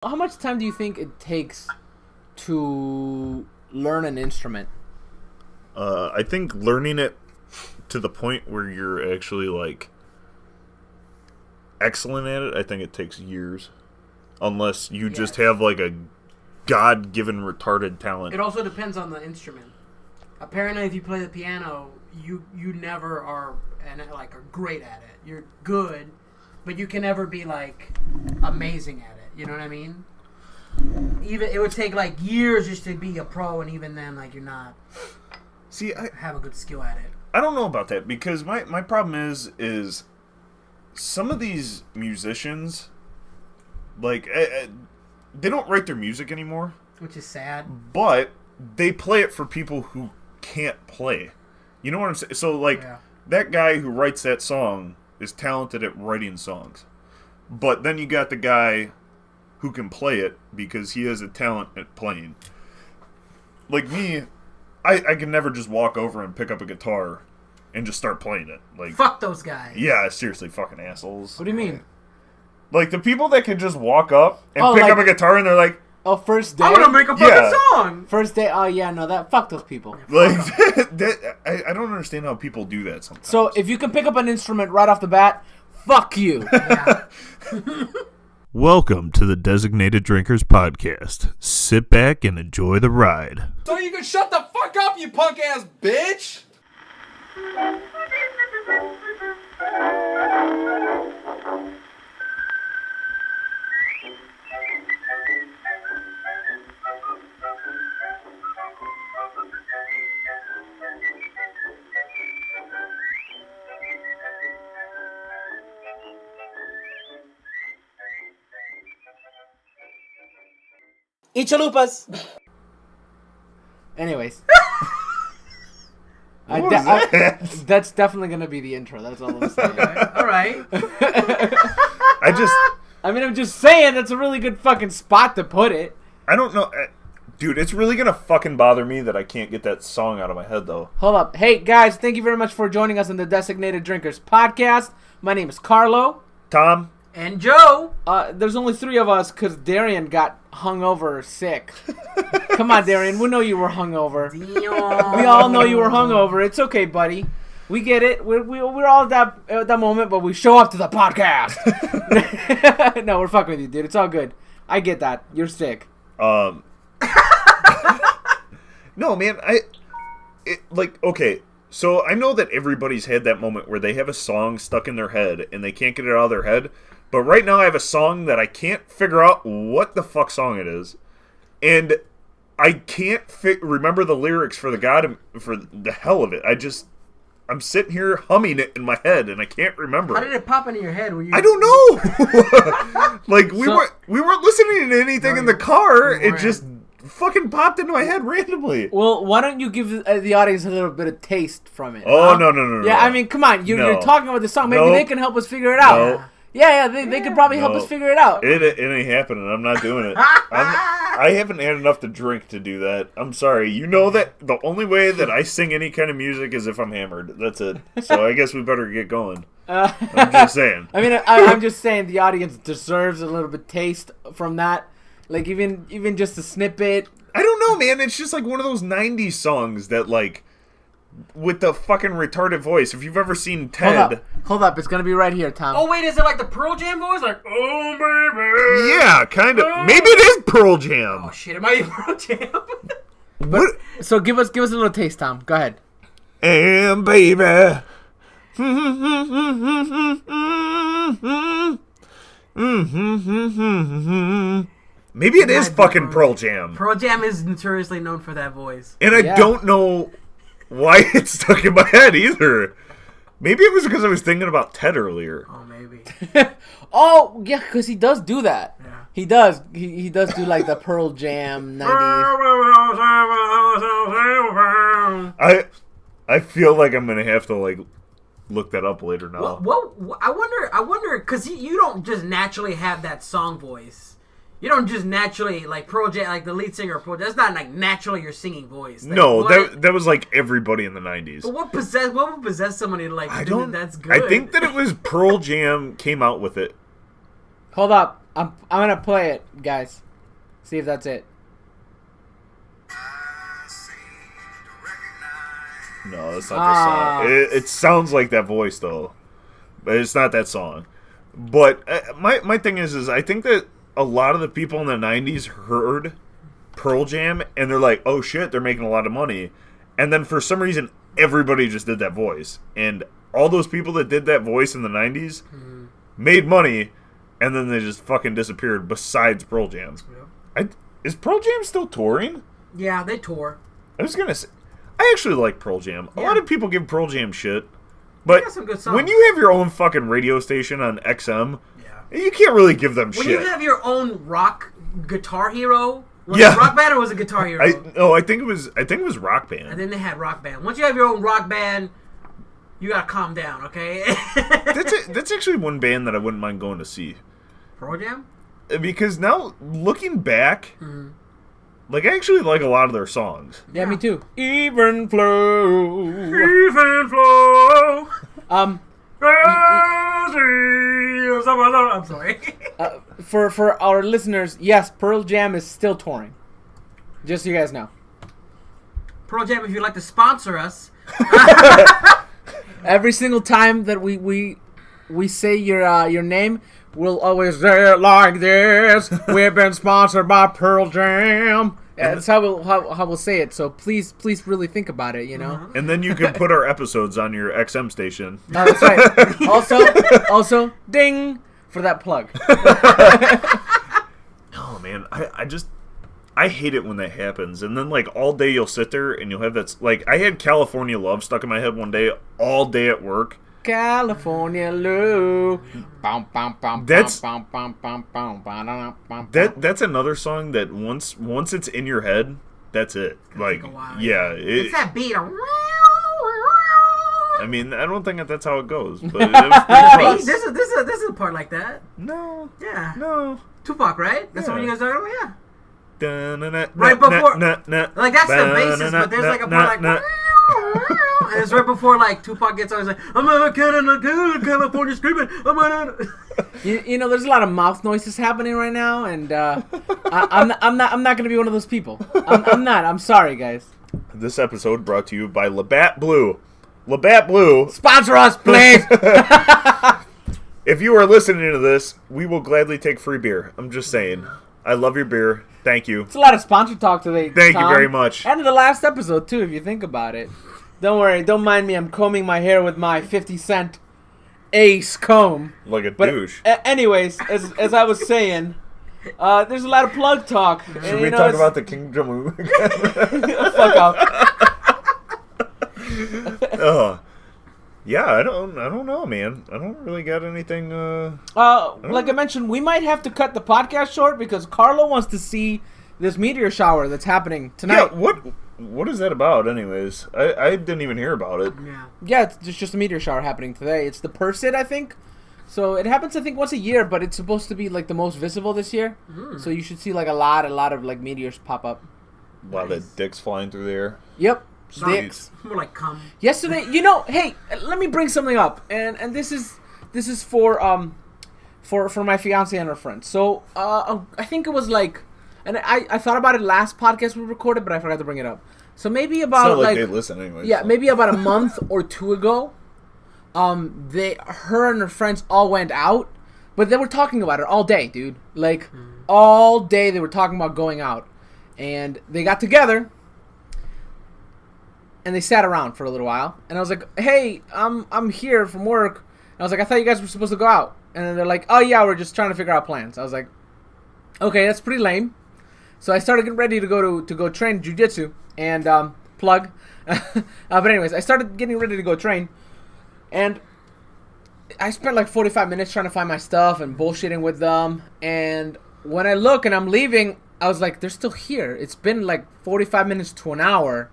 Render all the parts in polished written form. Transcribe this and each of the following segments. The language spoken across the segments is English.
How much time do you think it takes to learn an instrument? I think learning it to the point where you're actually excellent at it, I think it takes years. Unless you just have a God-given retarded talent. It also depends on the instrument. Apparently, if you play the piano, you never are great at it. You're good, but you can never be amazing at it. You know what I mean? Even it would take years just to be a pro, and even then, you're not. See, I have a good skill at it. I don't know about that because my problem is some of these musicians, they don't write their music anymore, which is sad. But they play it for people who can't play. You know what I'm saying? So that guy who writes that song is talented at writing songs, but then you got the guy who can play it because he has a talent at playing. Like me, I can never just walk over and pick up a guitar and just start playing it. Fuck those guys. Yeah, seriously, fucking assholes. What do you mean? The people that can just walk up and pick up a guitar and they're like, "Oh, first day, I'm gonna make a fucking song." First day, oh yeah, no, fuck those people. I don't understand how people do that sometimes. So if you can pick up an instrument right off the bat, fuck you. Yeah. Welcome to the Designated Drinkers Podcast. Sit back and enjoy the ride. So you can shut the fuck up, you punk ass bitch! Eat chalupas. Anyways. That's definitely going to be the intro. That's all I'm saying. All right. I'm just saying that's a really good fucking spot to put it. I don't know. Dude, it's really going to fucking bother me that I can't get that song out of my head, though. Hold up. Hey, guys, thank you very much for joining us on the Designated Drinkers Podcast. My name is Carlo. Tom. And Joe. There's only three of us because Darian got hungover sick. Come on, Darian. We know you were hungover. Damn. We all know you were hungover. It's okay, buddy. We get it. We're all at that moment, but we show up to the podcast. No, we're fucking with you, dude. It's all good. I get that. You're sick. No, man. Okay. So I know that everybody's had that moment where they have a song stuck in their head and they can't get it out of their head. But right now I have a song that I can't figure out what the fuck song it is. And I can't remember the lyrics for the hell of it. I'm sitting here humming it in my head and I can't remember. How did it pop into your head? I don't know. We weren't listening to anything in the car. It just fucking popped into my head randomly. Well, why don't you give the audience a little bit of taste from it? Oh, no. Yeah, I mean, come on. You're talking about the song. Maybe they can help us figure it out. No. Yeah, they could probably help us figure it out. It ain't happening. I'm not doing it. I haven't had enough to drink to do that. I'm sorry. You know that the only way that I sing any kind of music is if I'm hammered. That's it. So I guess we better get going. I'm just saying. I mean, I'm just saying the audience deserves a little bit of taste from that. Even just a snippet. I don't know, man. It's just one of those 90s songs that, with the fucking retarded voice. If you've ever seen Ted. Hold up. It's going to be right here, Tom. Oh, wait. Is it the Pearl Jam voice? Oh, baby. Yeah, kind of. Maybe it is Pearl Jam. Oh, shit. It might be Pearl Jam. What? So give us a little taste, Tom. Go ahead. And baby. Maybe it is fucking Pearl Jam. Pearl Jam is notoriously known for that voice. And I don't know why it's stuck in my head either. Maybe it was because I was thinking about Ted earlier. Oh, maybe. Oh, yeah, because he does do that. Yeah. He does. He does do the Pearl Jam 90s. I feel like I'm going to have to look that up later now. Well, I wonder, because you don't just naturally have that song voice. You don't just naturally, Pearl Jam, the lead singer of Pearl Jam, that's not, naturally your singing voice. No, that was, everybody in the 90s. But what would possess somebody to, that's good? I think that it was Pearl Jam came out with it. Hold up. I'm gonna play it, guys. See if that's it. No, it's not that song. It sounds like that voice though, but it's not that song. But my thing is I think that a lot of the people in the '90s heard Pearl Jam and they're like, oh shit, they're making a lot of money, and then for some reason everybody just did that voice, and all those people that did that voice in the '90s made money, and then they just fucking disappeared. Besides Pearl Jam, is Pearl Jam still touring? Yeah, they tour. I was gonna say, I actually like Pearl Jam. A Yeah. lot of people give Pearl Jam shit, but got some good songs. when you have your own fucking radio station on XM, Yeah. you can't really give them When shit. you have your own rock Guitar Hero, was Yeah. it Rock Band or was it Guitar Hero? I think it was Rock Band. And then they had Rock Band. Once you have your own rock band, you gotta calm down, okay? That's actually one band that I wouldn't mind going to see, Pearl Jam? because now looking back, like I actually like a lot of their songs. Yeah, me too. Even flow. Even flow. Um, I'm sorry. for our listeners, yes, Pearl Jam is still touring. Just so you guys know. Pearl Jam, if you'd like to sponsor us, Every single time that we say your name, we'll always say it like this. We've been sponsored by Pearl Jam. That's how we'll say it. So please really think about it. You know. And then you can put our episodes on your XM station. That's right. Also, ding for that plug. Oh man, I hate it when that happens. And then like all day you'll sit there and you'll have that like I had California Love stuck in my head one day all day at work. California Lou. That's another song that once it's in your head, that's it. Like take a while, yeah, it's that beat. I mean, I don't think that's how it goes, but it was pretty close. This is a part like that. No, Yeah. no. Tupac, right? That's Yeah. what you guys talking about? Yeah. Right Right before- Like that's the basis, but there's like a part like and it's right before like Tupac gets on. He's like, I'm a kid in California screaming. You know, there's a lot of mouth noises happening right now, and I'm not gonna be one of those people. I'm not. I'm sorry, guys. This episode brought to you by Labatt Blue. Labatt Blue. Sponsor us, please. If you are listening to this, we will gladly take free beer. I'm just saying. I love your beer. Thank you. It's a lot of sponsor talk today. Thank you Tom. very much. And the last episode too, if you think about it. Don't worry. Don't mind me. I'm combing my hair with my 50-cent Ace comb. Like a But douche. Anyways, as I was saying, there's a lot of plug talk. Should we talk about the King Jong-un again? Fuck off. Yeah, I don't know, man. I don't really got anything. Like I mentioned, we might have to cut the podcast short because Carlo wants to see this meteor shower that's happening tonight. Yeah, what is that about, anyways? I didn't even hear about it. Yeah. Yeah, it's just a meteor shower happening today. It's the Perseid, I think. So it happens, I think, once a year, but it's supposed to be like the most visible this year. So you should see like a lot of like meteors pop up. A lot of dicks flying through the air. Yep. Sweet. Dicks. More like cum. Yesterday, hey, let me bring something up, and this is for my fiance and her friends. So I think it was like, and I thought about it last podcast we recorded, but I forgot to bring it up. So maybe about It's not like like they listen anyway. yeah, so. maybe about a month or two ago, her and her friends all went out, but they were talking about it all day, dude. Like all day they were talking about going out, and they got together. And they sat around for a little while, and I was like, "Hey, I'm here from work." And I was like, "I thought you guys were supposed to go out." And then they're like, "Oh yeah, we're just trying to figure out plans." I was like, "Okay, that's pretty lame." So I started getting ready to go train jiu-jitsu and plug. But anyways, I started getting ready to go train, and I spent like 45 minutes trying to find my stuff and bullshitting with them. And when I look and I'm leaving, I was like, "They're still here." It's been like 45 minutes to an hour.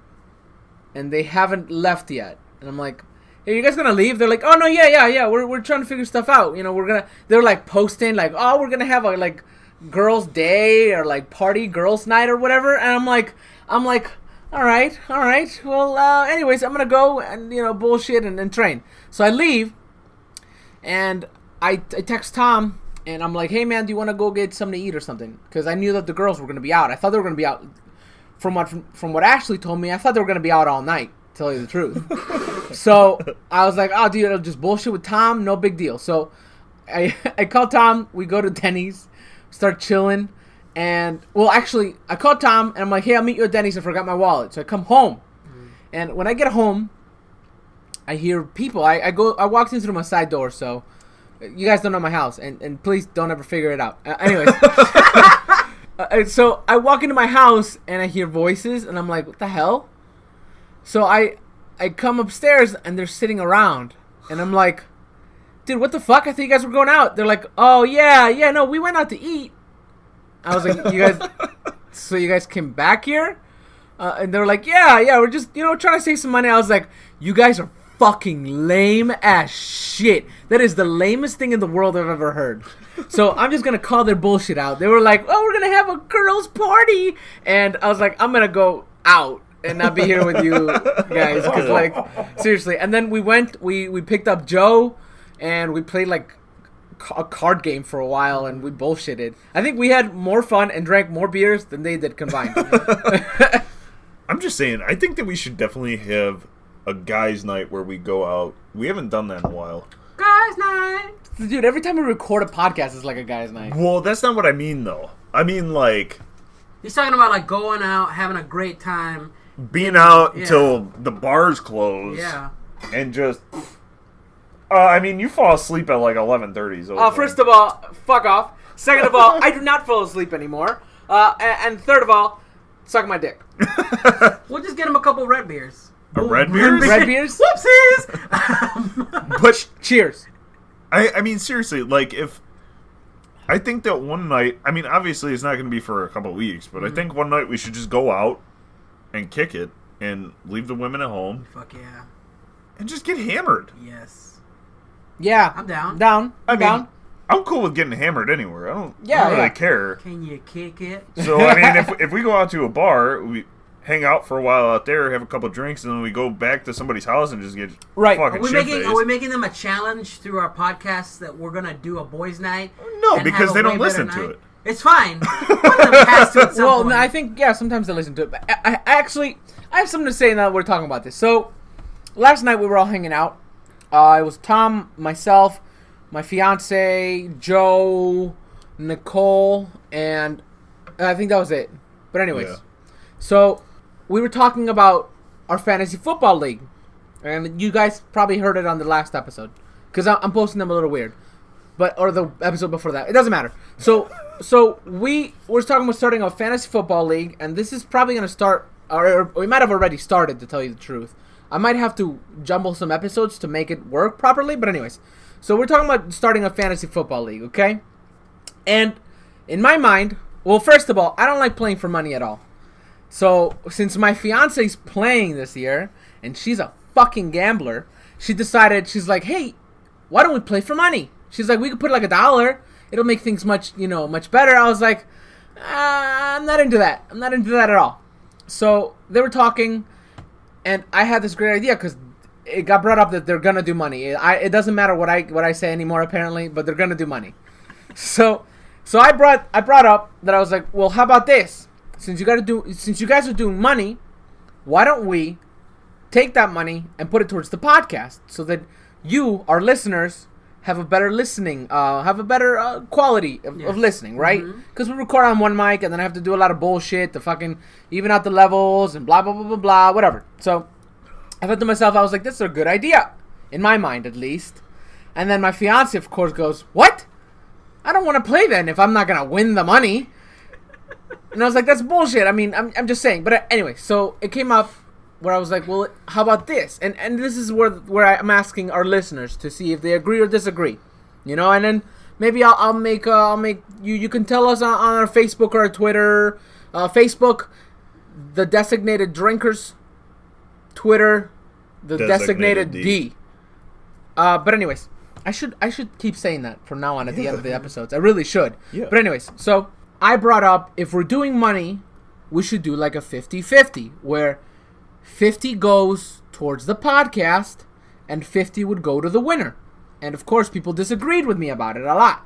And they haven't left yet. And I'm like, "Hey, you guys gonna leave?" They're like, "Oh no, yeah. We're trying to figure stuff out. You know, they're like posting like, "Oh, we're gonna have a like girls' day or like party girls' night or whatever." And I'm like, all right. Well, anyways, I'm gonna go and bullshit and train. So I leave, and I text Tom, And I'm like, hey, man, do you want to go get something to eat or something? Because I knew that the girls were going to be out. I thought they were going to be out. From what Ashley told me, I thought they were going to be out all night, to tell you the truth. So I was like, oh, dude, it'll just bullshit with Tom. No big deal. So I called Tom. We go to Denny's, start chilling. And, well, actually, I called Tom, and I'm like, hey, I'll meet you at Denny's. I forgot my wallet. So I come home. And when I get home, I hear people. I walked in through my side door, so... You guys don't know my house, and please don't ever figure it out. Anyways, so I walk into my house, and I hear voices, and I'm like, what the hell? So I come upstairs, and they're sitting around, and I'm like, dude, what the fuck? I thought you guys were going out. They're like, oh, yeah, no, we went out to eat. I was like, so you guys came back here? And they were like, yeah, we're just, trying to save some money. I was like, you guys are fucking lame as shit. That is the lamest thing in the world I've ever heard. So I'm just gonna call their bullshit out. They were like, oh, we're gonna have a girls' party, and I was like, I'm gonna go out and not be here with you guys, because like, seriously. And then we picked up Joe, and we played like a card game for a while, and we bullshitted. I think we had more fun and drank more beers than they did combined. I'm just saying, I think that we should definitely have a guys' night where we go out. We haven't done that in a while. Guys' night. Dude, every time we record a podcast, it's like a guys' night. Well, that's not what I mean, though. I mean, like... He's talking about, like, going out, having a great time. Being out until the bars close. Yeah. And just... I mean, you fall asleep at, like, 11:30. So first of all, fuck off. Second of all, I do not fall asleep anymore. And third of all, suck my dick. We'll just get him a couple red beers. Red beers? Red beers? Whoopsies! But cheers. I mean, seriously, like, if... I think that one night... I mean, obviously, it's not going to be for a couple of weeks, but I think one night we should just go out and kick it and leave the women at home. Fuck yeah. And just get hammered. Yes. Yeah. I'm down. I'm down. I'm cool with getting hammered anywhere. I don't Yeah, really yeah. care. Can you kick it? So, I mean, if we go out to a bar, we hang out for a while out there, have a couple drinks, and then we go back to somebody's house and just get Right. fucking Are we shit-faced. making them a challenge through our podcast that we're gonna do a boys' night? No, and because have a they don't way listen better to night? it. It's fine. One of them has to at some Well, point. no, I think, yeah, sometimes they listen to it. But I have something to say now that we're talking about this. So, last night we were all hanging out. It was Tom, myself, my fiance, Joe, Nicole, and I think that was it. But anyways, Yeah. So we were talking about our fantasy football league, and you guys probably heard it on the last episode because I'm posting them a little weird, or the episode before that. It doesn't matter. So we were talking about starting a fantasy football league, and this is probably going to start, or we might have already started, to tell you the truth. I might have to jumble some episodes to make it work properly, but anyways. So we're talking about starting a fantasy football league, okay? And in my mind, well, first of all, I don't like playing for money at all. So since my fiance's playing this year, and she's a fucking gambler, she's like, hey, why don't we play for money? She's like, we could put like $1. It'll make things much better. I was like, I'm not into that. I'm not into that at all. So they were talking, and I had this great idea because it got brought up that they're gonna do money. It doesn't matter what I say anymore apparently, but they're gonna do money. So I brought up that I was like, well, how about this? Since you guys are doing money, why don't we take that money and put it towards the podcast so that you, our listeners, have a better listening, have a better quality of listening, right? Because we record on one mic and then I have to do a lot of bullshit to fucking even out the levels and blah, blah, blah, blah, blah, whatever. So I thought to myself, I was like, this is a good idea, in my mind at least. And then my fiance, of course, goes, what? I don't want to play then if I'm not going to win the money. And I was like, that's bullshit. I mean, I'm just saying. But anyway, so it came up where I was like, well, how about this? And this is where I'm asking our listeners to see if they agree or disagree. And then maybe I'll make you can tell us on our Facebook or our Twitter. Facebook, the Designated Drinkers. Twitter, the Designated D. But anyways, I should keep saying that from now on at the end of the episodes. I really should. Yeah. But anyways, so I brought up, if we're doing money, we should do like a 50-50, where 50 goes towards the podcast and 50 would go to the winner. And of course, people disagreed with me about it a lot.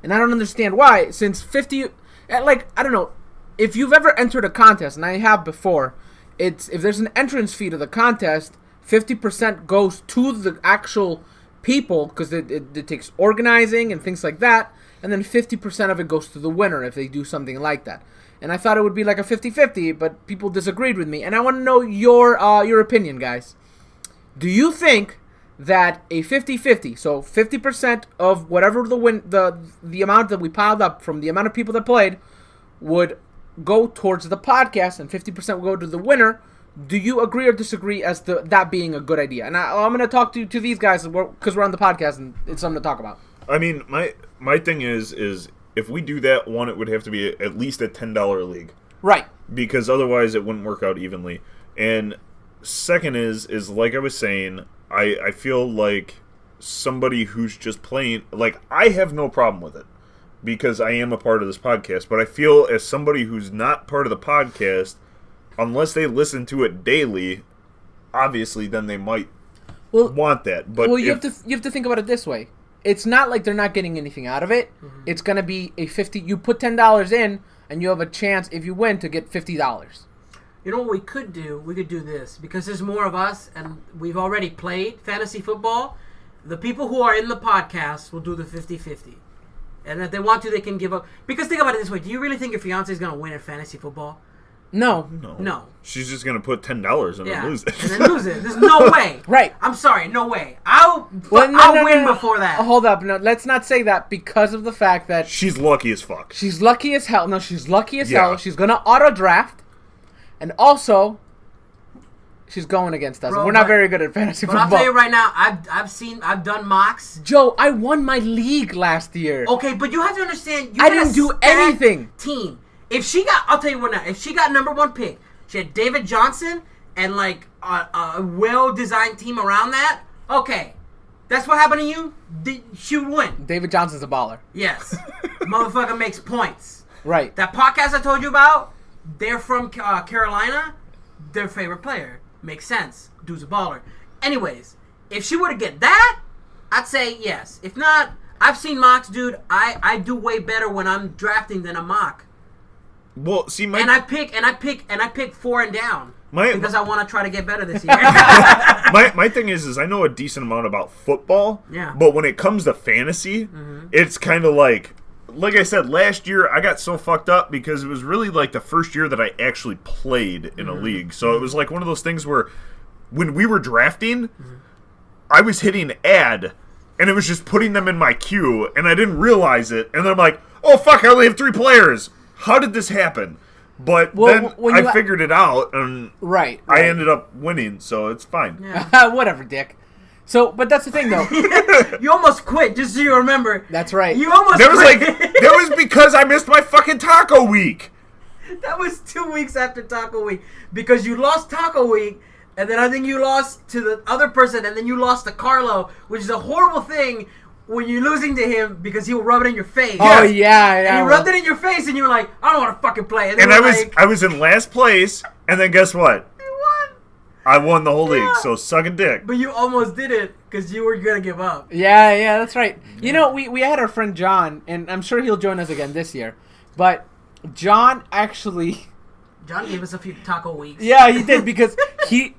And I don't understand why, since 50... Like, I don't know. If you've ever entered a contest, and I have before, if there's an entrance fee to the contest, 50% goes to the actual people, because it takes organizing and things like that, and then 50% of it goes to the winner if they do something like that. And I thought it would be like a 50-50, but people disagreed with me. And I want to know your opinion, guys. Do you think that a 50-50, so 50% of whatever the amount that we piled up from the amount of people that played would go towards the podcast and 50% will go to the winner? Do you agree or disagree as to that being a good idea? And I'm going to talk to these guys because we're on the podcast and it's something to talk about. I mean, my thing is if we do that, one, it would have to be at least a $10 league. Right. Because otherwise it wouldn't work out evenly. And second is like I was saying, I feel like somebody who's just playing, like, I have no problem with it because I am a part of this podcast, but I feel as somebody who's not part of the podcast, unless they listen to it daily, obviously then they might want that. But you have to think about it this way. It's not like they're not getting anything out of it. Mm-hmm. It's going to be a 50. You put $10 in, and you have a chance, if you win, to get $50. You know what we could do? We could do this. Because there's more of us, and we've already played fantasy football. The people who are in the podcast will do the 50-50. And if they want to, they can give up. Because think about it this way. Do you really think your fiancé is going to win at fantasy football? No. She's just going to put $10 in and lose it. And then lose it. There's no way. Right. I'm sorry. No way. I'll win before that. Hold up. No, let's not say that because of the fact that... She's lucky as fuck. She's lucky as hell. No, she's lucky as hell. She's going to auto-draft. And also, she's going against us. We're not very good at fantasy football. But I'll tell you right now, I've done mocks. Joe, I won my league last year. Okay, but you have to understand, I didn't do anything. Team. I'll tell you what now. If she got number one pick, she had David Johnson and like a well-designed team around that. Okay, that's what happened to you. She would win. David Johnson's a baller. Yes, motherfucker makes points. Right. That podcast I told you about. They're from Carolina. Their favorite player. Makes sense. Dude's a baller. Anyways, if she were to get that, I'd say yes. If not, I've seen mocks, dude. I do way better when I'm drafting than a mock. Well, see, I pick 4 and down because I want to try to get better this year. my thing is I know a decent amount about football. Yeah. But when it comes to fantasy, it's kind of like I said, last year I got so fucked up because it was really like the first year that I actually played in a league. So it was like one of those things where when we were drafting, I was hitting add, and it was just putting them in my queue, and I didn't realize it. And then I'm like, oh, fuck, I only have 3 players. How did this happen? But then I figured it out, and right. I ended up winning, so it's fine. Yeah. Whatever, Dick. So, but that's the thing, though. You almost quit, just so you remember. That's right. You almost quit. That was because I missed my fucking taco week. That was 2 weeks after Taco Week. Because you lost Taco Week, and then I think you lost to the other person, and then you lost to Carlo, which is a horrible thing when you're losing to him because he will rub it in your face. Oh, yeah. And he rubbed it in your face, and you were like, I don't want to fucking play. And I was in last place, and then guess what? I won the whole league, so suck a dick. But you almost did it because you were going to give up. Yeah, that's right. You know, we had our friend John, and I'm sure he'll join us again this year. But John actually... John gave us a few Taco Weeks. Yeah, he did, because he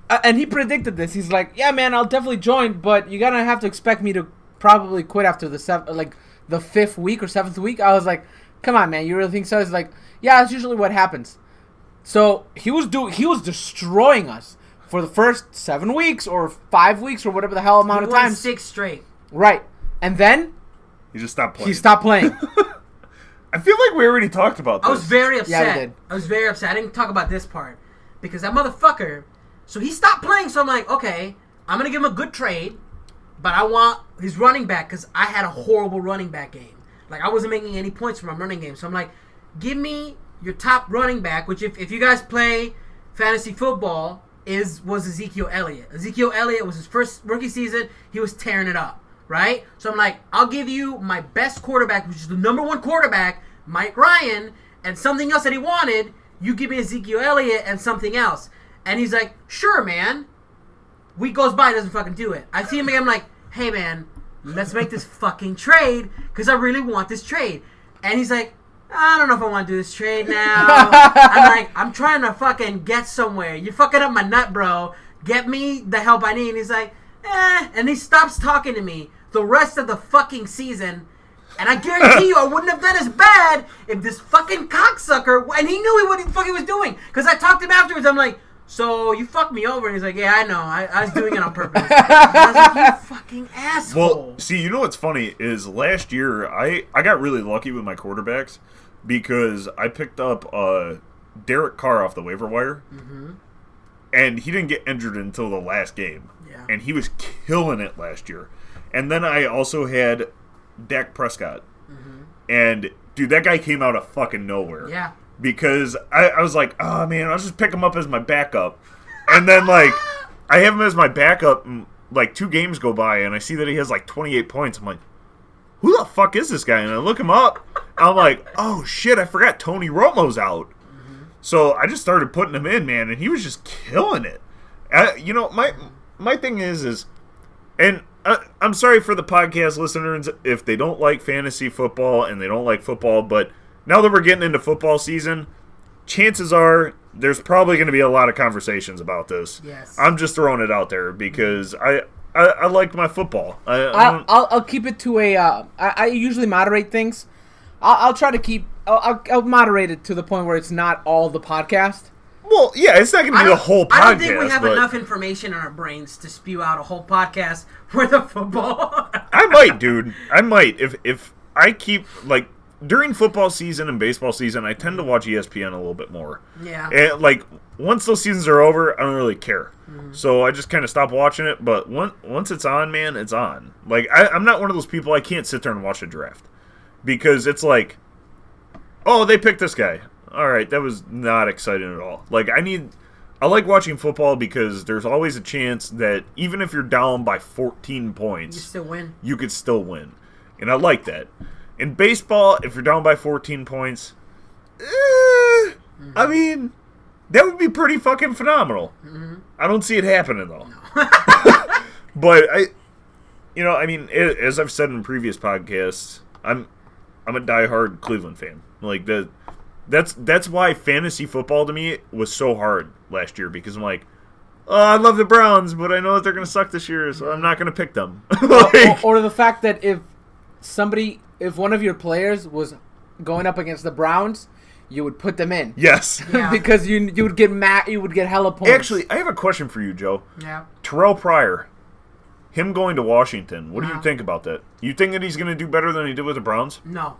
predicted this. He's like, yeah, man, I'll definitely join, but you're going to have to expect me to probably quit after the 5th week or 7th week. I was like, come on, man, you really think so? He's like, yeah, that's usually what happens. So he was destroying us for the first 7 weeks or 5 weeks or whatever the hell amount of time. 6 straight. Right. And then he just stopped playing. He stopped playing. I feel like we already talked about this. I was very upset. Yeah, we did. I was very upset. I didn't talk about this part because that motherfucker. So he stopped playing. So I'm like, okay, I'm gonna give him a good trade, but I want his running back because I had a horrible running back game. Like I wasn't making any points from my running game. So I'm like, give me your top running back. Which if you guys play fantasy football, was Ezekiel Elliott. Ezekiel Elliott was his first rookie season. He was tearing it up, right? So I'm like, I'll give you my best quarterback, which is the number 1 quarterback, Mike Ryan, and something else that he wanted. You give me Ezekiel Elliott and something else. And he's like, sure, man. Week goes by, doesn't fucking do it. I see him again, I'm like, hey, man, let's make this fucking trade because I really want this trade. And he's like, I don't know if I want to do this trade now. I'm like, I'm trying to fucking get somewhere. You're fucking up my nut, bro. Get me the help I need. And he's like, and he stops talking to me the rest of the fucking season. And I guarantee you I wouldn't have done as bad if this fucking cocksucker, and he knew what the fuck he was doing. Because I talked to him afterwards. I'm like, so you fucked me over. And he's like, yeah, I know. I was doing it on purpose. I was like, you fucking asshole. Well, see, you know what's funny is last year I got really lucky with my quarterbacks because I picked up Derek Carr off the waiver wire. Mm-hmm. And he didn't get injured until the last game. Yeah. And he was killing it last year. And then I also had Dak Prescott. Mm-hmm. And, dude, that guy came out of fucking nowhere. Yeah. Because I was like, oh, man, I'll just pick him up as my backup. And then, like, I have him as my backup, and, like, 2 games go by, and I see that he has, like, 28 points. I'm like, who the fuck is this guy? And I look him up, and I'm like, oh, shit, I forgot Tony Romo's out. Mm-hmm. So I just started putting him in, man, and he was just killing it. You know, my thing is, and I'm sorry for the podcast listeners if they don't like fantasy football and they don't like football, but now that we're getting into football season, chances are there's probably going to be a lot of conversations about this. Yes. I'm just throwing it out there because I like my football. I'll keep it to a. I usually moderate things. I'll try to keep. I'll moderate it to the point where it's not all the podcast. Well, yeah, it's not going to be the whole podcast. I don't think we have enough information in our brains to spew out a whole podcast worth of football. I might, dude. I might. If I keep, like, during football season and baseball season, I tend to watch ESPN a little bit more. Yeah. And, like, once those seasons are over, I don't really care. Mm-hmm. So I just kind of stop watching it. But once it's on, man, it's on. Like, I'm not one of those people, I can't sit there and watch a draft. Because it's like, oh, they picked this guy. All right, that was not exciting at all. Like, I like watching football because there's always a chance that even if you're down by 14 points, you still win. You could still win. And I like that. In baseball, if you're down by 14 points, I mean, that would be pretty fucking phenomenal. Mm-hmm. I don't see it happening, though. No. But, I mean, as I've said in previous podcasts, I'm a diehard Cleveland fan. Like, that's why fantasy football to me was so hard last year, because I'm like, oh, I love the Browns, but I know that they're going to suck this year, so I'm not going to pick them. or the fact that if one of your players was going up against the Browns, you would put them in. Yes. Yeah. Because you would get you would get hella points. Actually, I have a question for you, Joe. Yeah. Terrell Pryor, him going to Washington, what do you think about that? You think that he's going to do better than he did with the Browns? No.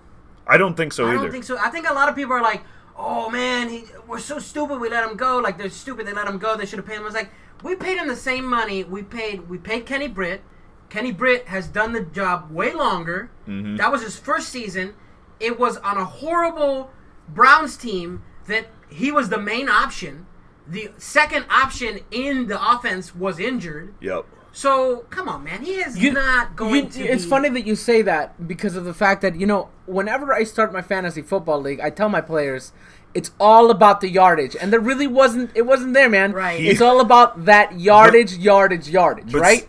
I don't think so either. I don't think so. I think a lot of people are like, oh, man, we're so stupid we let him go. Like, they're stupid they let him go. They should have paid him. I was like, we paid him the same money. We paid Kenny Britt. Kenny Britt has done the job way longer. Mm-hmm. That was his first season. It was on a horrible Browns team that he was the main option. The second option in the offense was injured. Yep. So, come on, man. He is not going to It's funny that you say that because of the fact that, whenever I start my fantasy football league, I tell my players it's all about the yardage. And it wasn't there, man. Right. It's all about that yardage, right?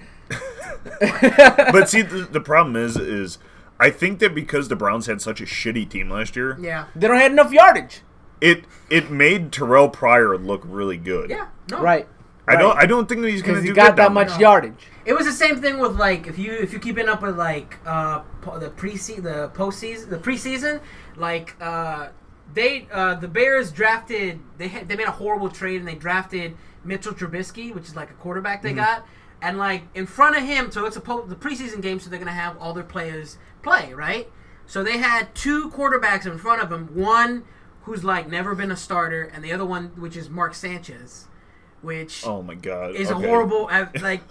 But see, the problem is I think that because the Browns had such a shitty team last year, they don't have enough yardage. It made Terrell Pryor look really good. Yeah, no. Right. I don't think that he's going to do he got good that much yardage. It was the same thing with, like, if you keeping up with, like, the preseason, like the Bears drafted they made a horrible trade and they drafted Mitchell Trubisky, which is like a quarterback they got, and like in front of him, so it's the preseason game, so they're gonna have all their players play, right? So they had 2 quarterbacks in front of him, one who's like never been a starter, and the other one which is Mark Sanchez. Which oh my god is a horrible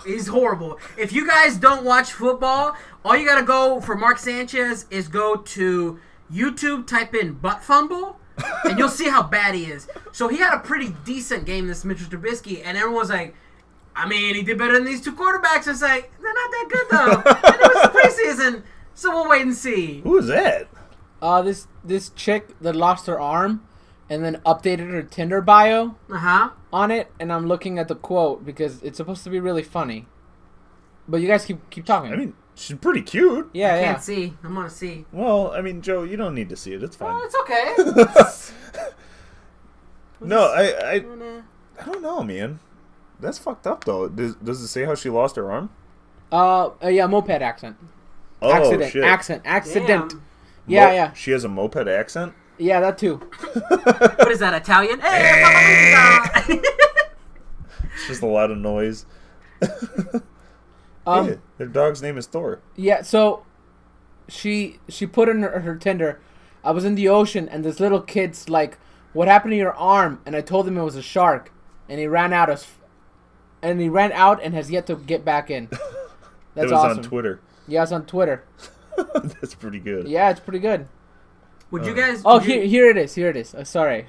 he's horrible. If you guys don't watch football, all you gotta go for Mark Sanchez is go to YouTube, type in butt fumble, and you'll see how bad he is. So he had a pretty decent game, this Mitchell Trubisky, and everyone was like, I mean, he did better than these 2 quarterbacks. It's like, they're not that good though. And it was the preseason, so we'll wait and see. Who is that? This chick that lost her arm and then updated her Tinder bio on it, and I'm looking at the quote because it's supposed to be really funny. But you guys keep talking. I mean, She's pretty cute. Yeah, I yeah. can't see. I'm gonna see. Well, I mean, Joe, you don't need to see it. It's fine. Oh, it's okay. No, I don't know, man. That's fucked up, though. Does it say how she lost her arm? Yeah, moped accent. Oh, Accident. shit. Accident. Damn. Yeah, yeah. She has a moped accent? Yeah, that too. What is that, Italian? Hey, It's just a lot of noise. Yeah, their dog's name is Thor. Yeah, so she put in her Tinder, I was in the ocean and this little kid's like, what happened to your arm? And I told him it was a shark, and he ran out and has yet to get back in. That's it was awesome. on Twitter. Yeah, it's on Twitter. That's pretty good. Yeah, it's pretty good. Would you guys? Oh, would you- here it is. Sorry.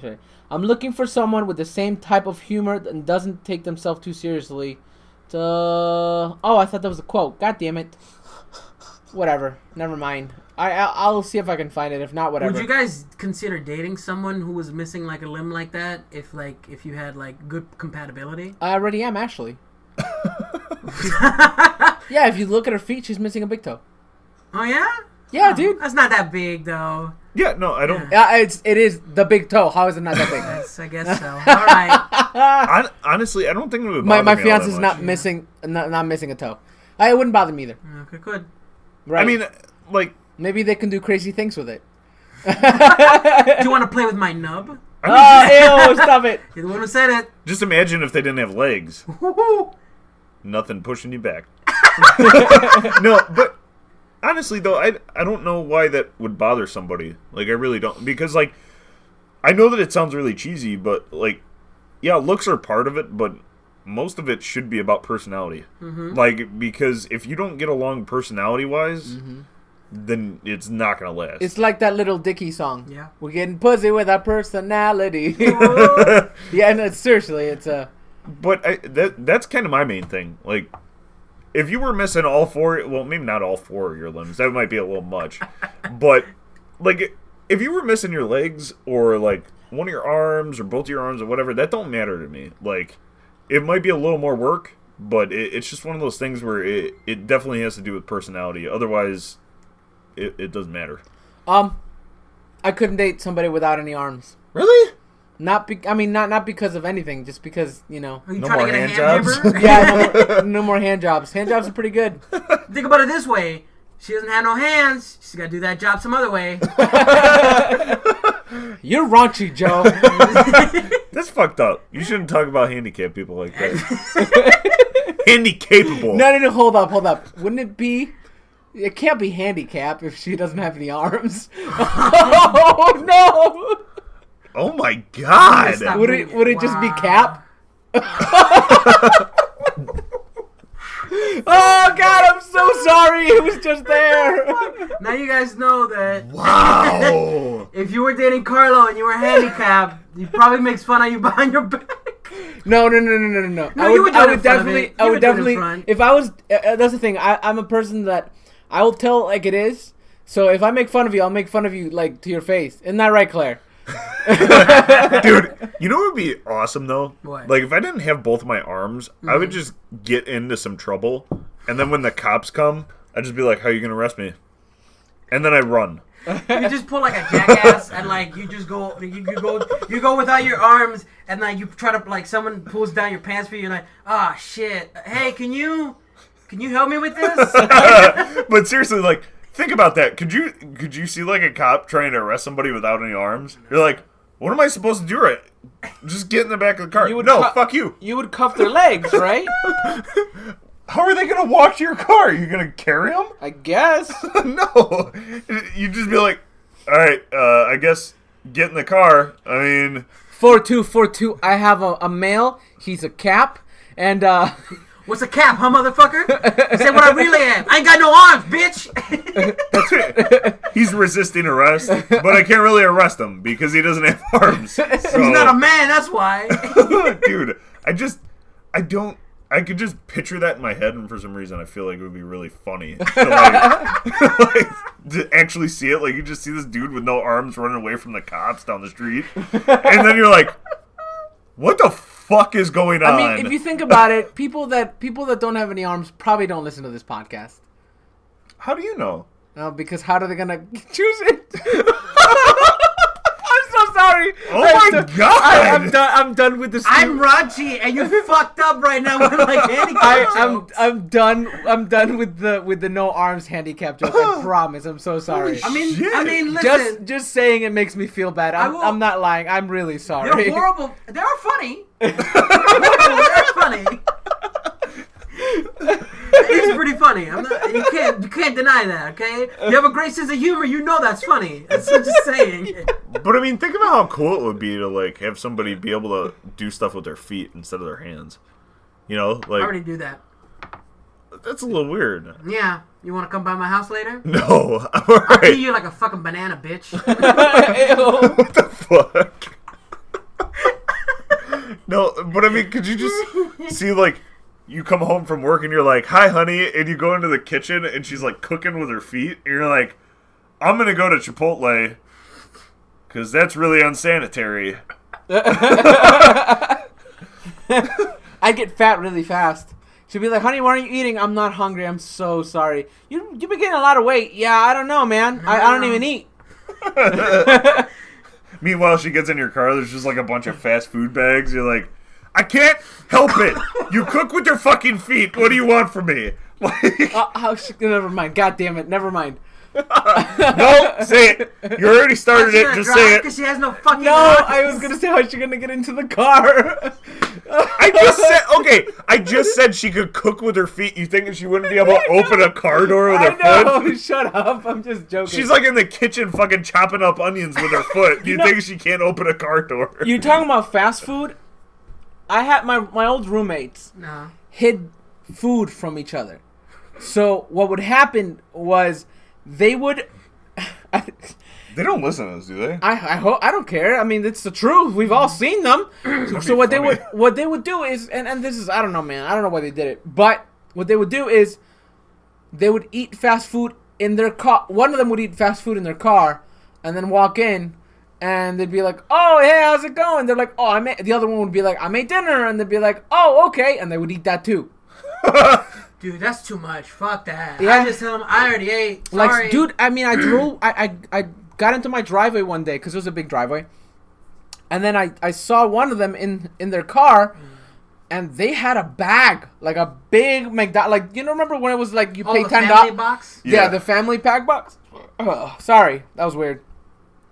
I'm looking for someone with the same type of humor and doesn't take themselves too seriously. Oh, I thought that was a quote. God damn it. Whatever. Never mind. I'll see if I can find it. If not, whatever. Would you guys consider dating someone who was missing like a limb like that? If you had like good compatibility? I already am, actually. Yeah, if you look at her feet, she's missing a big toe. Oh yeah? Yeah, Oh, dude. That's not that big though. Yeah, no, I don't. Yeah, it is the big toe. How is it not that big? Yes, I guess so. All right. Honestly, I don't think it would my bother me all that fiance's much. not missing, not missing a toe. It wouldn't bother me either. Okay, good. Right? I mean, like, maybe they can do crazy things with it. Do you want to play with my nub? Oh, ew! Stop it. You're the one who said it. just imagine if they didn't have legs. Nothing pushing you back. No, but honestly, though, I don't know why that would bother somebody. Like, I really don't. Because, like, I know that it sounds really cheesy, but, like, yeah, looks are part of it, but most of it should be about personality. Mm-hmm. Like, because if you don't get along personality-wise, then it's not going to last. It's like that Little Dicky song. Yeah. We're getting pussy with our personality. Yeah, no, seriously, it's a. But that's kind of my main thing. Like, if you were missing all four, well, maybe not all four of your limbs, that might be a little much. But, like, if you were missing your legs or, like, one of your arms or both of your arms or whatever, that don't matter to me. Like, it might be a little more work, but it's just one of those things where it definitely has to do with personality. Otherwise, it doesn't matter. I couldn't date somebody without any arms. Really? Not because of anything, just because, you know. Are you No trying more to get hand a hand jobs? jibber? Yeah, no more hand jobs. Hand jobs are pretty good. Think about it this way. She doesn't have no hands. She's got to do that job some other way. You're raunchy, Joe. That's fucked up. You shouldn't talk about handicapped people like that. Handicapable. No, hold up. Wouldn't it be? It can't be handicap if she doesn't have any arms. Oh no! Oh my god. Stop. Would it just be Wow. Cap? Oh God, I'm so sorry. It was just there. Now you guys know that Wow. if you were dating Carlo and you were handicapped, he probably makes fun of you behind your back. No. No, you would do it in front of it. You would do it in front. If I was, that's the thing. I'm a person that I will tell like it is. So if I make fun of you, I'll make fun of you like to your face. Isn't that right, Claire? Dude, you know what would be awesome though? What? Like if I didn't have both my arms, I would just get into some trouble, and then when the cops come, I'd just be like, "How are you gonna arrest me?" And then I run. You just pull like a jackass and like you just go you go without your arms and like you try to like someone pulls down your pants for you and like ah shit, hey, can you help me with this? But seriously, like, think about that. Could you see like a cop trying to arrest somebody without any arms? You're like, what am I supposed to do? Right? Just get in the back of the car. You would No, cu- fuck you. You would cuff their legs, right? How are they gonna walk to your car? Are you gonna carry them? I guess. No. You just be like, all right, I guess get in the car. I mean, 4242. I have a male. He's a Cap, and What's a cap, huh, motherfucker? Say what I really am. I ain't got no arms, bitch. he's resisting arrest, but I can't really arrest him because he doesn't have arms. So, He's not a man, that's why. dude, I could just picture that in my head, and for some reason I feel like it would be really funny to, like, to actually see it. Like, you just see this dude with no arms running away from the cops down the street, and then you're like, what the fuck is going on? I mean, if you think about it, people that don't have any arms probably don't listen to this podcast. How do you know? No, because how are they gonna choose it? I'm so sorry. Oh my God! I'm done with this. I'm raunchy, and you fucked up right now with like handicap jokes. I'm done with the no arms handicap joke. I promise. I'm so sorry. I mean, Shit. listen. Just saying it makes me feel bad. I'm not lying. I'm really sorry. They're horrible. They're funny. They're funny. It's pretty funny. You can't deny that. Okay, you have a great sense of humor. You know that's funny. That's what just saying. But I mean, think about how cool it would be to like have somebody be able to do stuff with their feet instead of their hands. You know, I like already do that. that's a little weird. Yeah, you want to come by my house later? No, I'm I'll alright. treat you like a fucking banana, bitch. What the fuck? No, but I mean, could you just see like you come home from work and you're like, "Hi, honey," and you go into the kitchen and she's like cooking with her feet, and you're like, "I'm gonna go to Chipotle because that's really unsanitary." I get fat really fast. She'll be like, "Honey, why aren't you eating?" "I'm not hungry. I'm so sorry." You've been getting a lot of weight." "Yeah, I don't know, man. I don't even eat." Meanwhile, she gets in your car. There's just like a bunch of fast food bags. You're like, "I can't help it. You cook with your fucking feet. What do you want from me?" Like, Never mind. God damn it. Never mind. no, say it. You already started it. Just say it. Because she has no fucking. No, arms. I was gonna say how's she gonna get into the car. I just said she could cook with her feet. You thinking she wouldn't be able to open a car door with her I know. foot? Shut up. I'm just joking. She's like in the kitchen fucking chopping up onions with her foot. You think she can't open a car door? You talking about fast food? I had my old roommates No. hid food from each other. So what would happen was they would. They don't listen to us, do they? I hope I don't care. I mean, it's the truth. We've all seen them. So what funny. they would do is, and this is, I don't know, man. I don't know why they did it, but what they would do is they would eat fast food in their car. One of them would eat fast food in their car, and then walk in, and they'd be like, "Oh, hey, how's it going?" They're like, "Oh, I made." The other one would be like, "I made dinner," and they'd be like, "Oh, okay," and they would eat that too. Dude, that's too much. Fuck that. Yeah. I just tell them I already ate. Sorry. Like, dude, I mean, I drove. I got into my driveway one day because it was a big driveway, and then I saw one of them in their car, and they had a bag, like a big McDonald's. Like, you know, remember when it was like you pay the $10? family box? Yeah, the family pack box. Sorry, that was weird.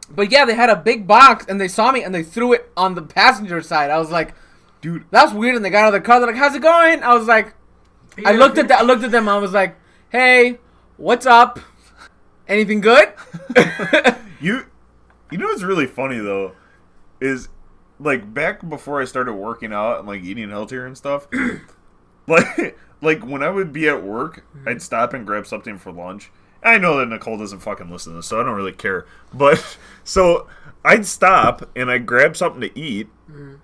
But yeah, they had a big box, and they saw me, and they threw it on the passenger side. I was like, Dude, that's weird. And they got out of the car. They're like, "How's it going?" I was like, I looked at them. I was like, "Hey, what's up? Anything good?" you know what's really funny though is like back before I started working out and like eating healthier and stuff. like when I would be at work, I'd stop and grab something for lunch. I know that Nicole doesn't fucking listen to this, so I don't really care. But so I'd stop and I'd grab something to eat, and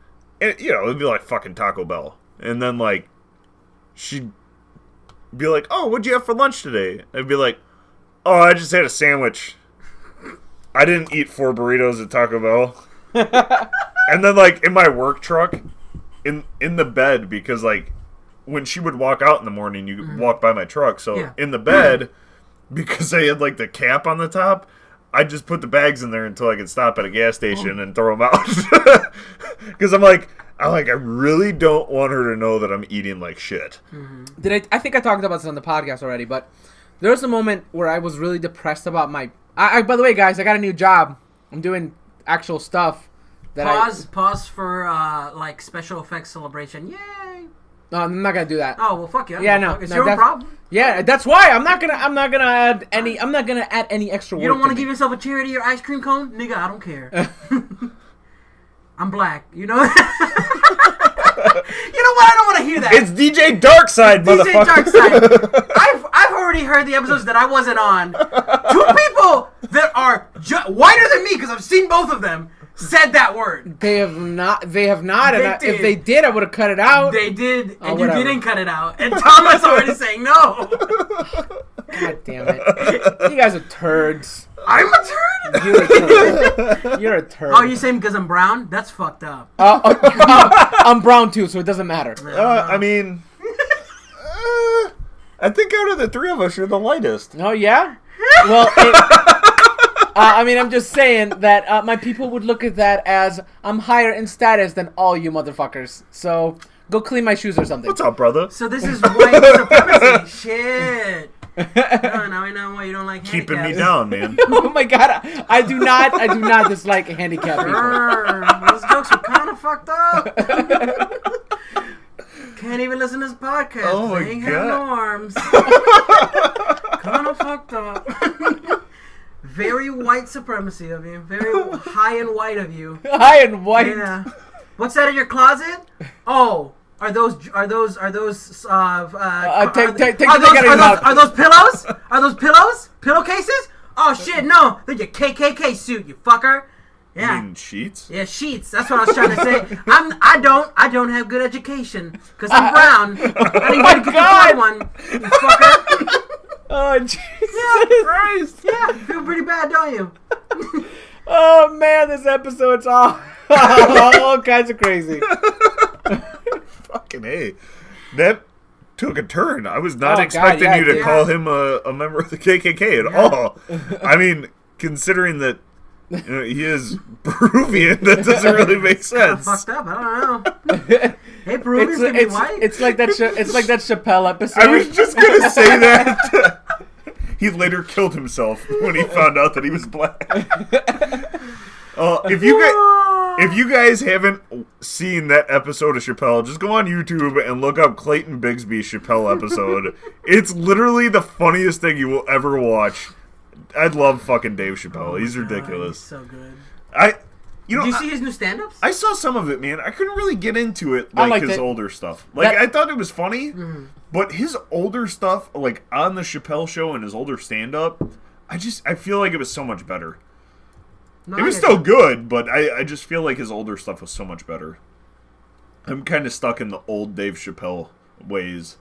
you know it'd be like fucking Taco Bell, and then like she'd be like, "Oh, what'd you have for lunch today?" I'd be like, "Oh, I just had a sandwich. I didn't eat 4 burritos at Taco Bell." And then like in my work truck, in the bed, because like when she would walk out in the morning, you could walk by my truck. So in the bed, because I had like the cap on the top, I just put the bags in there until I could stop at a gas station and throw them out. Because I'm like, I really don't want her to know that I'm eating like shit. I think I talked about this on the podcast already, but there was a moment where I was really depressed about my. By the way, guys, I got a new job. I'm doing actual stuff. Pause for like special effects celebration. Yay! No, I'm not gonna do that. Oh well, fuck you. Yeah, no, It's no, your problem. Yeah, that's why I'm not gonna add any. I'm not gonna add any extra work. You don't want to me. give yourself a charity or ice cream cone, nigga? I don't care. I'm black. You know. You know what? I don't want to hear that. It's DJ Darkside, DJ motherfucker. Darkside. I've already heard the episodes that I wasn't on. 2 people that are whiter than me, because I've seen both of them, said that word. They have not. They have not. They And did. if they did, I would have cut it out. They did, and whatever. you didn't cut it out. And Thomas already saying no. God damn it! You guys are turds. I'm a turd. You're a turd. You're a turd. Oh, you saying because I'm brown? That's fucked up. I'm brown too, so it doesn't matter. I mean, I think out of the three of us, you're the lightest. Oh, yeah? Well, I mean, I'm just saying that my people would look at that as I'm higher in status than all you motherfuckers. So go clean my shoes or something. What's up, brother? So this is white supremacy. Shit. Now I know why you don't like Keeping handicaps. me down, man. Oh my god, I do not dislike handicapped people. Those jokes are kind of fucked up. Can't even listen to this podcast. Oh my they ain't got no God. arms. Kind of fucked up. Very white supremacy of you. Very high and white of you. High and white. Yeah. What's that in your closet? Oh, are those take that are out. those pillows? Are those pillows? Pillowcases? Oh shit, no, they're your KKK suit, you fucker. Yeah. You mean sheets? Yeah, sheets. That's what I was trying to say. I don't have good education because I'm brown. I didn't get to get God. the one, you fucker. Oh Jesus Christ! Yeah, you feel pretty bad, don't you? Oh man, this episode's all kinds of crazy. Fucking A. That took a turn. I was not Oh, God, expecting yeah, you to yeah. call him a member of the KKK at all. I mean, considering that he is Peruvian, that doesn't really make Kinda sense. fucked up. I don't know. Hey, Peruvians can be white. It's like that. It's like that Chappelle episode. I was just gonna say that. He later killed himself when he found out that he was black. If you guys haven't seen that episode of Chappelle, just go on YouTube and look up Clayton Bigsby's Chappelle episode. It's literally the funniest thing you will ever watch. I love fucking Dave Chappelle. He's ridiculous. He's so good. You know, Did you see his new stand-ups? I saw some of it, man. I couldn't really get into it I like liked his it. older stuff. Like, That- I thought it was funny, but his older stuff, like on the Chappelle show and his older stand-up, I feel like it was so much better. No, It was I still get good, but I just feel like his older stuff was so much better. I'm kind of stuck in the old Dave Chappelle ways.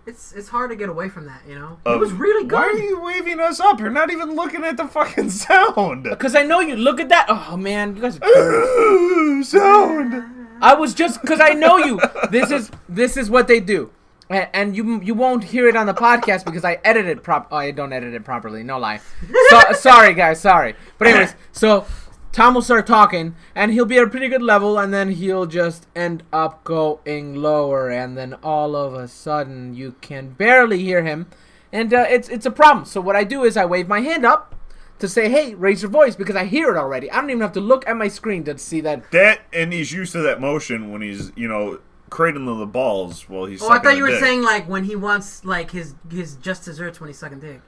It's hard to get away from that, you know. It was really good. Why are you waving us up? You're not even looking at the fucking sound. Because I know you look at that. Oh man, you guys are terrible. Ooh, sound. I was just because I know you. This is what they do, and you won't hear it on the podcast because I edit it I don't edit it properly. No lie. Sorry guys, sorry. But anyways, so Tom will start talking, and he'll be at a pretty good level, and then he'll just end up going lower, and then all of a sudden you can barely hear him, and it's a problem. So what I do is I wave my hand up to say, hey, raise your voice, because I hear it already. I don't even have to look at my screen to see that. That, and he's used to that motion when he's, cradling the balls while he's Oh, I sucking thought you the were dick. saying like when he wants like his just desserts when he's sucking dick.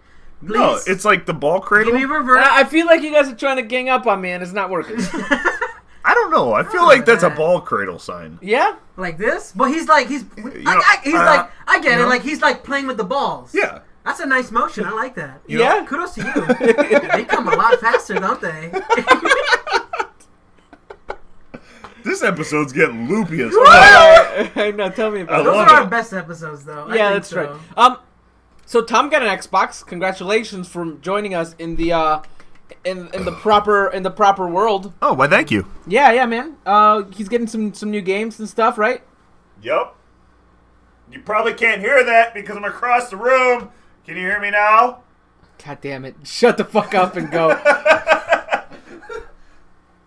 Please. No, it's like the ball cradle. Give me reverse. I feel like you guys are trying to gang up on me, and it's not working. I don't know. I feel like that's a ball cradle sign. Yeah? Like this, but he's I get it. know? Like he's like playing with the balls. Yeah. That's a nice motion. I like that. Yeah? Kudos to you. They come a lot faster, don't they? This episode's getting loopy as fuck. I know, tell me about I it. Those love are our it. best episodes, though. I Yeah, think that's so. right. So Tom got an Xbox. Congratulations for joining us in the in the proper world. Oh, why thank you. Yeah, man. He's getting some new games and stuff, right? Yep. You probably can't hear that because I'm across the room. Can you hear me now? God damn it! Shut the fuck up and go.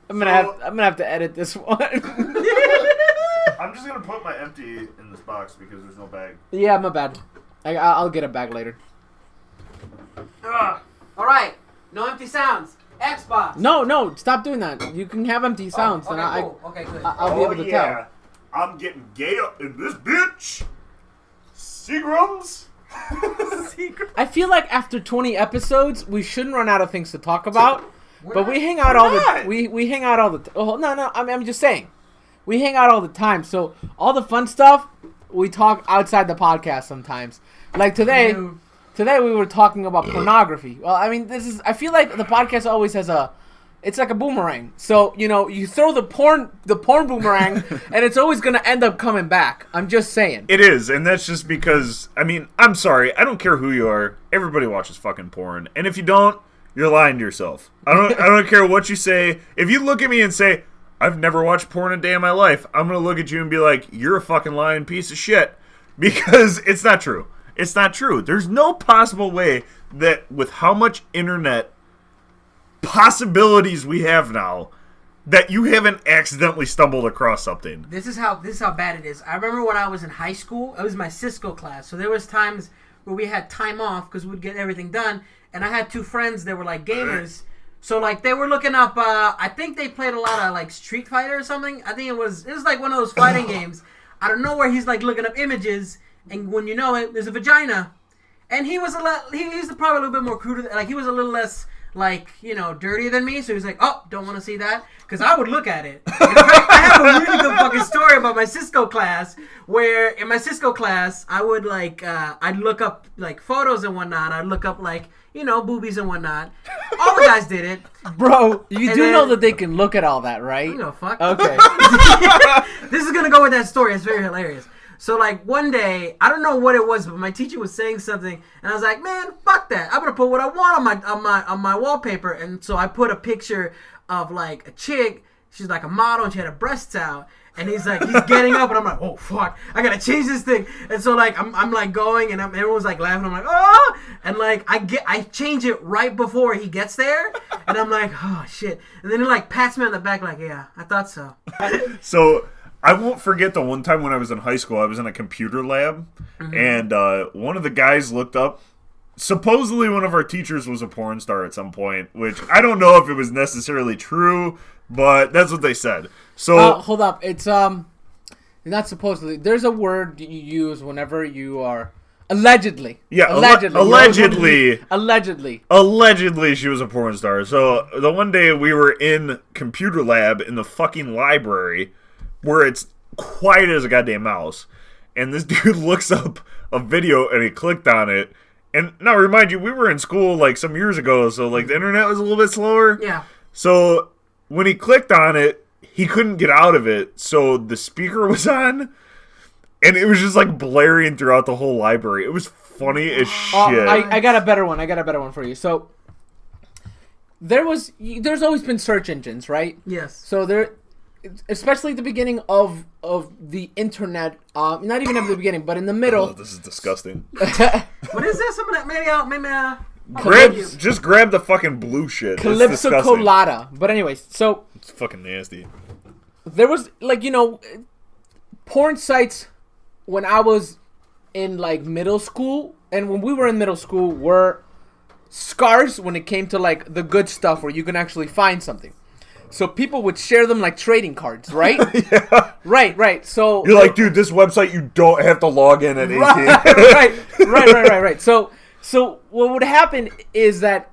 I'm gonna have to edit this one. I'm just gonna put my empty in this box because there's no bag. Yeah, my bad. I'll get it back later. All right. No empty sounds. Xbox. No, stop doing that. You can have empty sounds, Oh, and okay, cool. Okay, good. I'll be able to tell. I'm getting gay up in this bitch. Seagrams. I feel like after 20 episodes, we shouldn't run out of things to talk about. But we hang out all the we hang out all the oh no I'm just saying, we hang out all the time. So all the fun stuff we talk outside the podcast sometimes. Like today we were talking about pornography. Well, I mean I feel like the podcast always has it's like a boomerang. So you throw the porn boomerang and it's always gonna end up coming back. I'm just saying. It is, and that's just because I'm sorry. I don't care who you are. Everybody watches fucking porn, and if you don't, you're lying to yourself. I don't care what you say. If you look at me and say, I've never watched porn a day in my life, I'm going to look at you and be like, you're a fucking lying piece of shit. Because it's not true. It's not true. There's no possible way that with how much internet possibilities we have now, that you haven't accidentally stumbled across something. This is how bad it is. I remember when I was in high school, it was my Cisco class. So there was times where we had time off because we'd get everything done. And I had two friends that were like gamers. So like they were looking up, I think they played a lot of like Street Fighter or something. I think it was like one of those fighting games. Out of nowhere, he's like looking up images. And when you know it, there's a vagina. And he was he's probably a little bit more crude. Like he was a little less like, you know, dirtier than me. So he was like, oh, don't want to see that. Because I would look at it. I have a really good fucking story about my Cisco class. Where in my Cisco class, I would like, I'd look up like photos and whatnot. I'd look up like, you know, boobies and whatnot. All the guys did it. Bro, you do know that they can look at all that, right? You know, fuck. Okay. This is going to go with that story. It's very hilarious. So, like, one day, I don't know what it was, but my teacher was saying something, and I was like, man, fuck that. I'm going to put what I want on my wallpaper. And so I put a picture of, like, a chick. She's, like, a model, and she had her breasts out. And he's getting up, and I'm like, oh, fuck. I got to change this thing. And so, like, I'm like, going, and everyone's, like, laughing. I'm like, oh! And, like, I change it right before he gets there. And I'm like, oh, shit. And then he, like, pats me on the back, like, yeah, I thought so. So I won't forget the one time when I was in high school, I was in a computer lab, and one of the guys looked up. Supposedly one of our teachers was a porn star at some point, which I don't know if it was necessarily true, but that's what they said. So hold up. It's not supposedly. There's a word you use whenever you are allegedly. Yeah, allegedly. Allegedly she was a porn star. So the one day we were in computer lab in the fucking library where it's quiet as a goddamn mouse, and this dude looks up a video and he clicked on it. And now remind you, we were in school like some years ago, so like the internet was a little bit slower. Yeah. So when he clicked on it, he couldn't get out of it, so the speaker was on, and it was just like blaring throughout the whole library. It was funny as shit. I got a better one. I got a better one for you. So there's always been search engines, right? Yes. So there, especially at the beginning of the internet, not even at the beginning, but in the middle. Oh, this is disgusting. What is that? Some of that? Just grab the fucking blue shit. Calypso Colada. But anyways, so it's fucking nasty. There was, like, you know, porn sites when I was in, like, middle school, and when we were in middle school, were scarce when it came to, like, the good stuff where you can actually find something. So people would share them like trading cards, right? Yeah. Right. So you're like, dude, this website you don't have to log in at 18. Right. So what would happen is that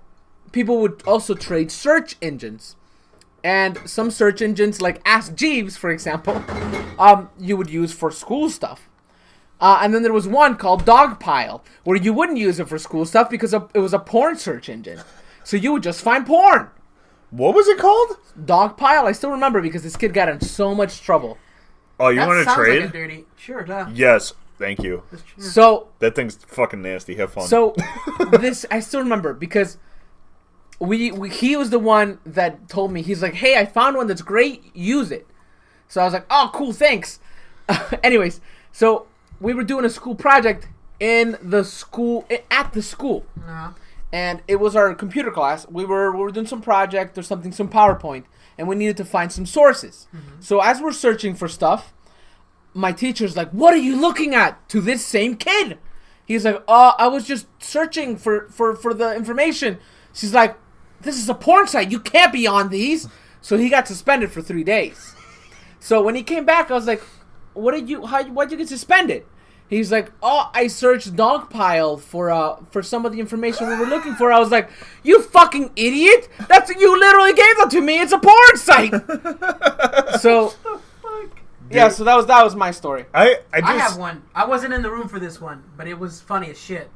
people would also trade search engines. And some search engines, like Ask Jeeves, for example, you would use for school stuff. And then there was one called Dogpile, where you wouldn't use it for school stuff because it was a porn search engine. So you would just find porn. What was it called? Dogpile? I still remember because this kid got in so much trouble. Oh, you want to trade? Like a dirty. Sure, duh. Yes, thank you. So that thing's fucking nasty. Have fun. So this I still remember because he was the one that told me. He's like, hey, I found one that's great. Use it. So I was like, oh, cool, thanks. Anyways, so we were doing a school project at the school. Uh-huh. And it was our computer class. We were doing some project or something, some PowerPoint, and we needed to find some sources. Mm-hmm. So as we're searching for stuff, my teacher's like, what are you looking at? To this same kid. He's like, I was just searching for the information. She's like, this is a porn site. You can't be on these. So he got suspended for 3 days. So when he came back, I was like, why'd you get suspended? He's like, oh, I searched Dogpile for some of the information we were looking for. I was like, you fucking idiot! You literally gave that to me. It's a porn site. So, yeah. So that was my story. I have one. I wasn't in the room for this one, but it was funny as shit.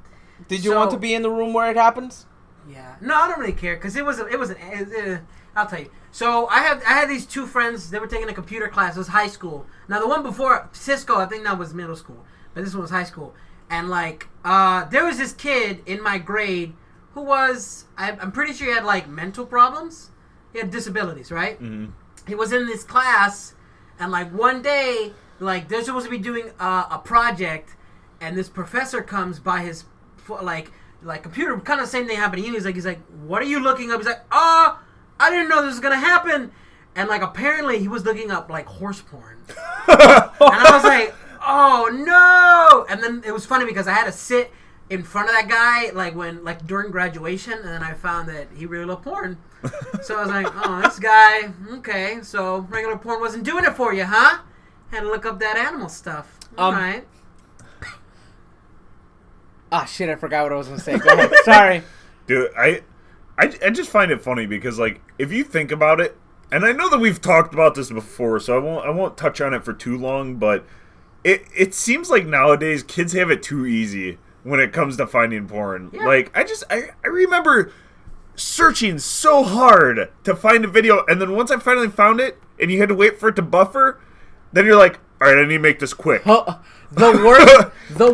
Did you want to be in the room where it happens? Yeah. No, I don't really care because it was. I'll tell you. So I had these two friends. They were taking a computer class. It was high school. Now the one before Cisco, I think that was middle school. But this one was high school. And, like, there was this kid in my grade who was, I'm pretty sure he had, like, mental problems. He had disabilities, right? Mm-hmm. He was in this class, and, like, one day, like, they're supposed to be doing a project, and this professor comes by his like computer, kind of the same thing happened to you. He's like, what are you looking up? He's like, oh, I didn't know this was gonna happen. And like apparently he was looking up like horse porn. And I was like, oh no! And then it was funny because I had to sit in front of that guy like during graduation, and then I found that he really loved porn. So I was like, oh, this guy, okay, so regular porn wasn't doing it for you, huh? Had to look up that animal stuff. All right. Ah, shit, I forgot what I was going to say. Go ahead. Sorry. Dude, I just find it funny because, like, if you think about it, and I know that we've talked about this before, so I won't touch on it for too long, but it seems like nowadays kids have it too easy when it comes to finding porn. Yeah. Like, I remember searching so hard to find a video, and then once I finally found it, and you had to wait for it to buffer, then you're like, all right, I need to make this quick. The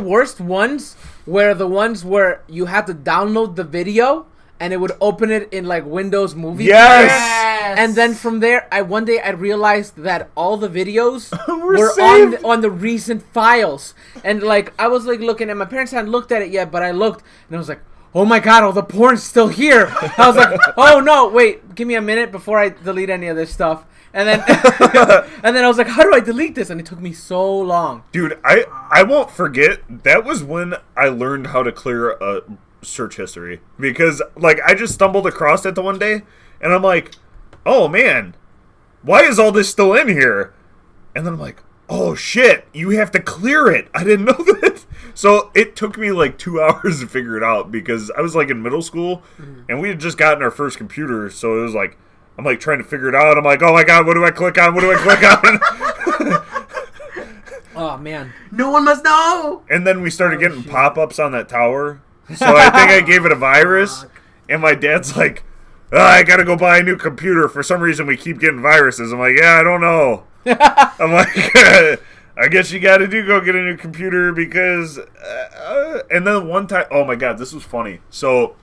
worst ones were the ones where you had to download the video, and it would open it in like Windows Movie. Yes! And then from there, one day I realized that all the videos were on the recent files. And like I was like looking, and my parents hadn't looked at it yet, but I looked, and I was like, oh my god, all the porn's still here. I was like, oh no, wait, give me a minute before I delete any of this stuff. And then and then I was like, how do I delete this? And it took me so long. Dude, I won't forget, that was when I learned how to clear a search history. Because, like, I just stumbled across it the one day, and I'm like, oh man, why is all this still in here? And then I'm like, oh shit, you have to clear it. I didn't know that. So it took me like 2 hours to figure it out because I was like in middle school and we had just gotten our first computer. So it was like, I'm like trying to figure it out. I'm like, oh my god, what do I click on? What do I click on? Oh man. No one must know. And then we started getting pop-ups on that tower. So I think I gave it a virus. And my dad's like, oh, I gotta go buy a new computer. For some reason we keep getting viruses. I'm like, yeah, I don't know. I'm like, I guess you gotta go get a new computer because... and then one time... Oh my god, this was funny. So,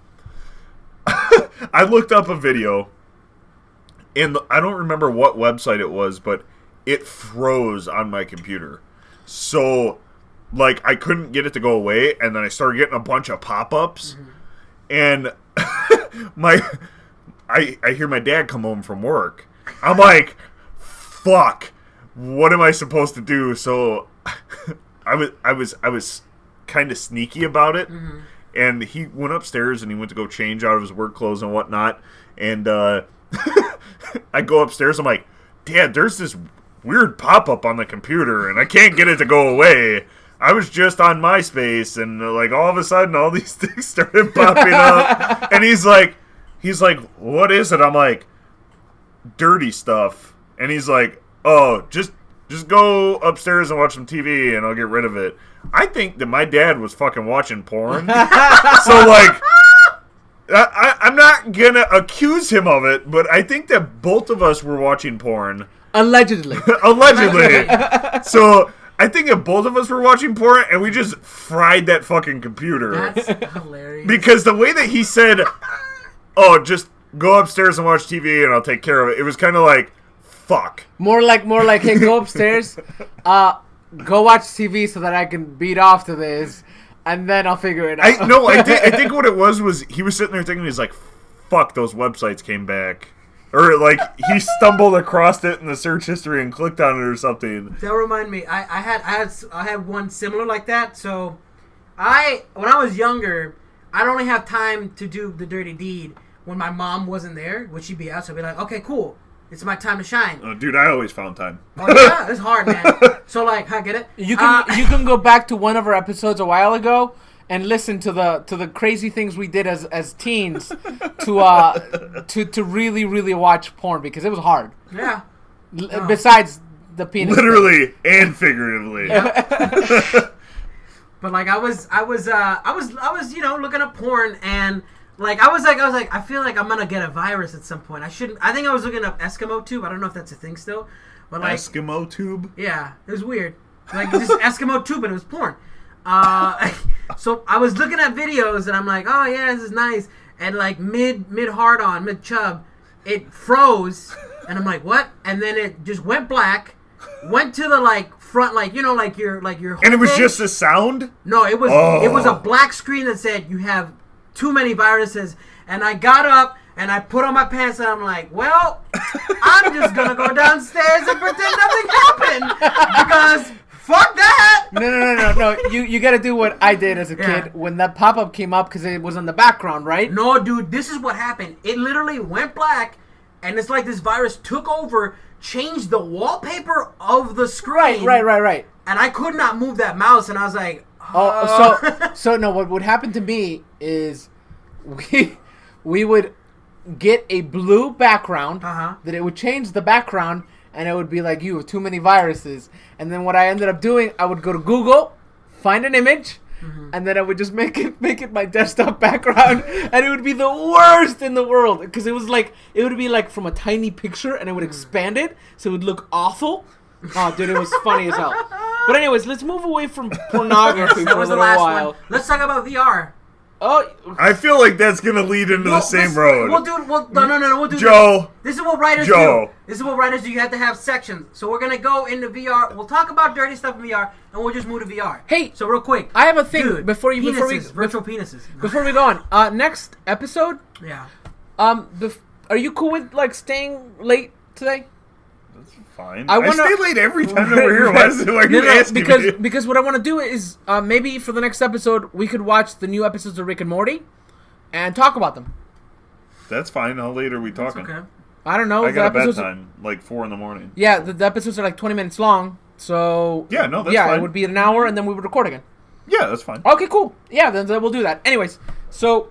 I looked up a video, and I don't remember what website it was, but it froze on my computer. So, like, I couldn't get it to go away, and then I started getting a bunch of pop-ups, and I hear my dad come home from work. I'm like... Fuck, what am I supposed to do? So I was kind of sneaky about it, and he went upstairs and he went to go change out of his work clothes and whatnot, and I go upstairs. I'm like, Dad, there's this weird pop-up on the computer and I can't get it to go away. I was just on MySpace and like all of a sudden all these things started popping up, and he's like, what is it? I'm like, dirty stuff. And he's like, oh, just go upstairs and watch some TV and I'll get rid of it. I think that my dad was fucking watching porn. So, like, I'm not going to accuse him of it, but I think that both of us were watching porn. Allegedly. Allegedly. So, I think that both of us were watching porn and we just fried that fucking computer. That's hilarious. Because the way that he said, oh, just go upstairs and watch TV and I'll take care of it, it was kind of like, fuck. More like, hey, go upstairs, go watch TV so that I can beat off to this, and then I'll figure it out. I think what it was he was sitting there thinking, he's like, fuck, those websites came back. Or, like, he stumbled across it in the search history and clicked on it or something. That reminded me, I had one similar like that. So, when I was younger, I'd only have time to do the dirty deed when my mom wasn't there. When she'd be out, so I'd be like, okay, cool. It's my time to shine. Oh, dude, I always found time. Oh, yeah? It's hard, man. So, like, I get it. You can go back to one of our episodes a while ago and listen to the crazy things we did as teens to really, really watch porn because it was hard. Yeah. Besides the penis. Literally and figuratively. Yeah. But, like, I was looking at porn and... Like I was like, I feel like I'm gonna get a virus at some point. I think I was looking up Eskimo Tube. I don't know if that's a thing still. But like Eskimo Tube? Yeah, it was weird. Like just Eskimo Tube and it was porn. So I was looking at videos and I'm like, oh yeah, this is nice. And like mid hard on, mid chub, it froze and I'm like, what? And then it just went black went to the like front, like you know, like your And it was homepage. just a sound? No, it was a black screen that said you have too many viruses. And I got up and I put on my pants and I'm like, well, I'm just gonna go downstairs and pretend nothing happened because fuck that. No. You got to do what I did as a Yeah. kid when that pop up came up because it was in the background, right? No, dude, this is what happened. It literally went black, and it's like this virus took over, changed the wallpaper of the screen. Right. And I could not move that mouse, and I was like, So no. What would happen to me is we would get a blue background that it would change the background, and it would be like you have too many viruses. And then what I ended up doing, I would go to Google, find an image. And then I would just make it my desktop background, and it would be the worst in the world because it would be like from a tiny picture, and it would expand it, so it would look awful. Oh, dude, it was funny as hell. But anyways, let's move away from pornography that for a was the little last while. one. Let's talk about VR. Oh, I feel like that's going to lead into the same road. No, we'll do Joe. This is what writers Joe. do. This is what writers do. You have to have sections. So we're going to go into VR. We'll talk about dirty stuff in VR, and we'll just move to VR. Hey, so real quick. I have a thing Dude, before virtual penises. Before we go on, next episode. Yeah. Are you cool with like staying late today? Fine. I I stay late every time that we're here. Why are you asking me? Because what I want to do is maybe for the next episode we could watch the new episodes of Rick and Morty and talk about them. That's fine. How late are we talking? Okay. I don't know. I got a episodes bedtime, like 4 in the morning. Yeah, the episodes are like 20 minutes long. So Yeah, no, that's yeah, fine. it would be an hour, and then we would record again. Yeah, that's fine. Okay, cool. Yeah, then we'll do that. Anyways, so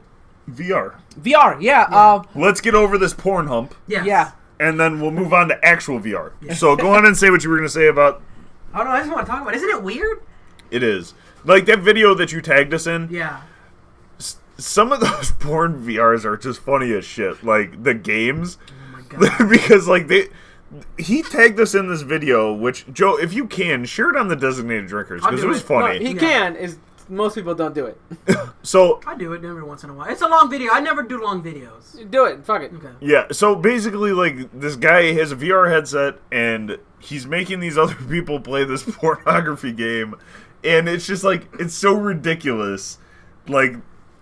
VR. VR, yeah. Let's get over this porn hump, Yes. Yeah. and then we'll move on to actual VR. So go on and say what you were going to say about... Oh, no, I just want to talk about it. Isn't it weird? It is. Like that video that you tagged us in, Yeah. some of those porn VRs are just funny as shit. Like, the games. Oh, my God. Because, like, he tagged us in this video, which, Joe, if you can, share it on the Designated Drinkers, because I'll it do was it. funny. He can. Is most people don't do it. So, I do it every once in a while. It's a long video. I never do long videos. Do it. Fuck it. Okay. yeah, so basically, like, this guy has a VR headset, and he's making these other people play this pornography game, and it's just, like, it's so ridiculous. Like,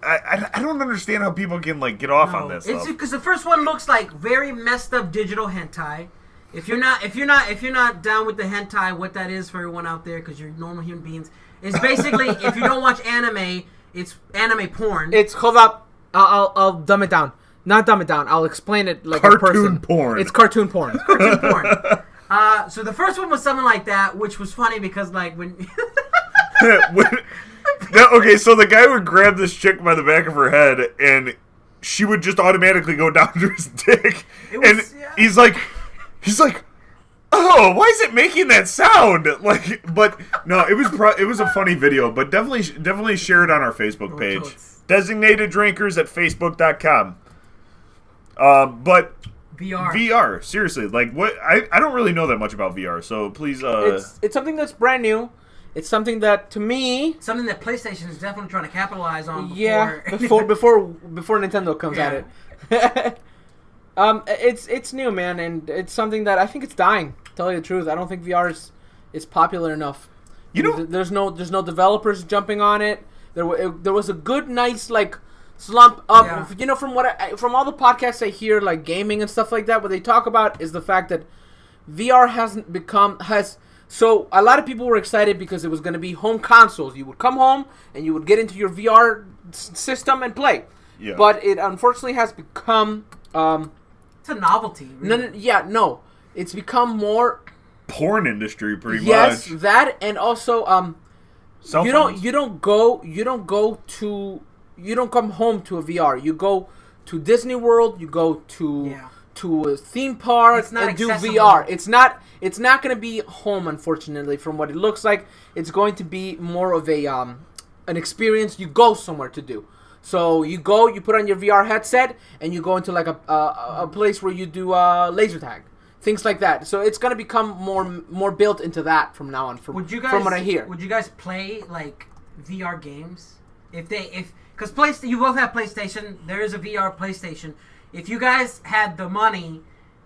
I don't understand how people can, like, get off on this It's stuff. because the first one looks like very messed up digital hentai. If you're not down with the hentai, what that is for everyone out there, because you're normal human beings, it's basically if you don't watch anime, it's anime porn. It's hold up. I'll dumb it down. Not dumb it down. I'll explain it like a person. Cartoon porn. It's cartoon porn. cartoon porn. So the first one was something like that, which was funny because like when. Okay, so the guy would grab this chick by the back of her head, and she would just automatically go down to his dick. And he's like, oh, why is it making that sound? Like, but no, it was a funny video, but definitely share it on our Facebook page. Designated Drinkers at Facebook.com. But VR, seriously, like what? I don't really know that much about VR, so please. It's something that's brand new. It's something that, to me, something that PlayStation is definitely trying to capitalize on. Before Nintendo comes at it. It's new, man, and it's something that I think it's dying. To tell you the truth, I don't think VR is popular enough. You know, there's no developers jumping on it. There was a good, nice like slump up. Yeah. You know, from from all the podcasts I hear, like gaming and stuff like that, what they talk about is the fact that VR has. So a lot of people were excited because it was going to be home consoles. You would come home and you would get into your VR system and play. Yeah. But it unfortunately has become. It's a novelty. Really. No. It's become more. Porn industry, pretty much. Yes, that and also Cell you phones. don't come home to a VR. You go to Disney World. You go to a theme park and do VR. It's not going to be home, unfortunately. From what it looks like, it's going to be more of a an experience you go somewhere to do. So you go, you put on your VR headset, and you go into like a place where you do laser tag, things like that. So it's going to become more built into that from now on. From what I hear, would you guys play like VR games because you both have PlayStation? There is a VR PlayStation. If you guys had the money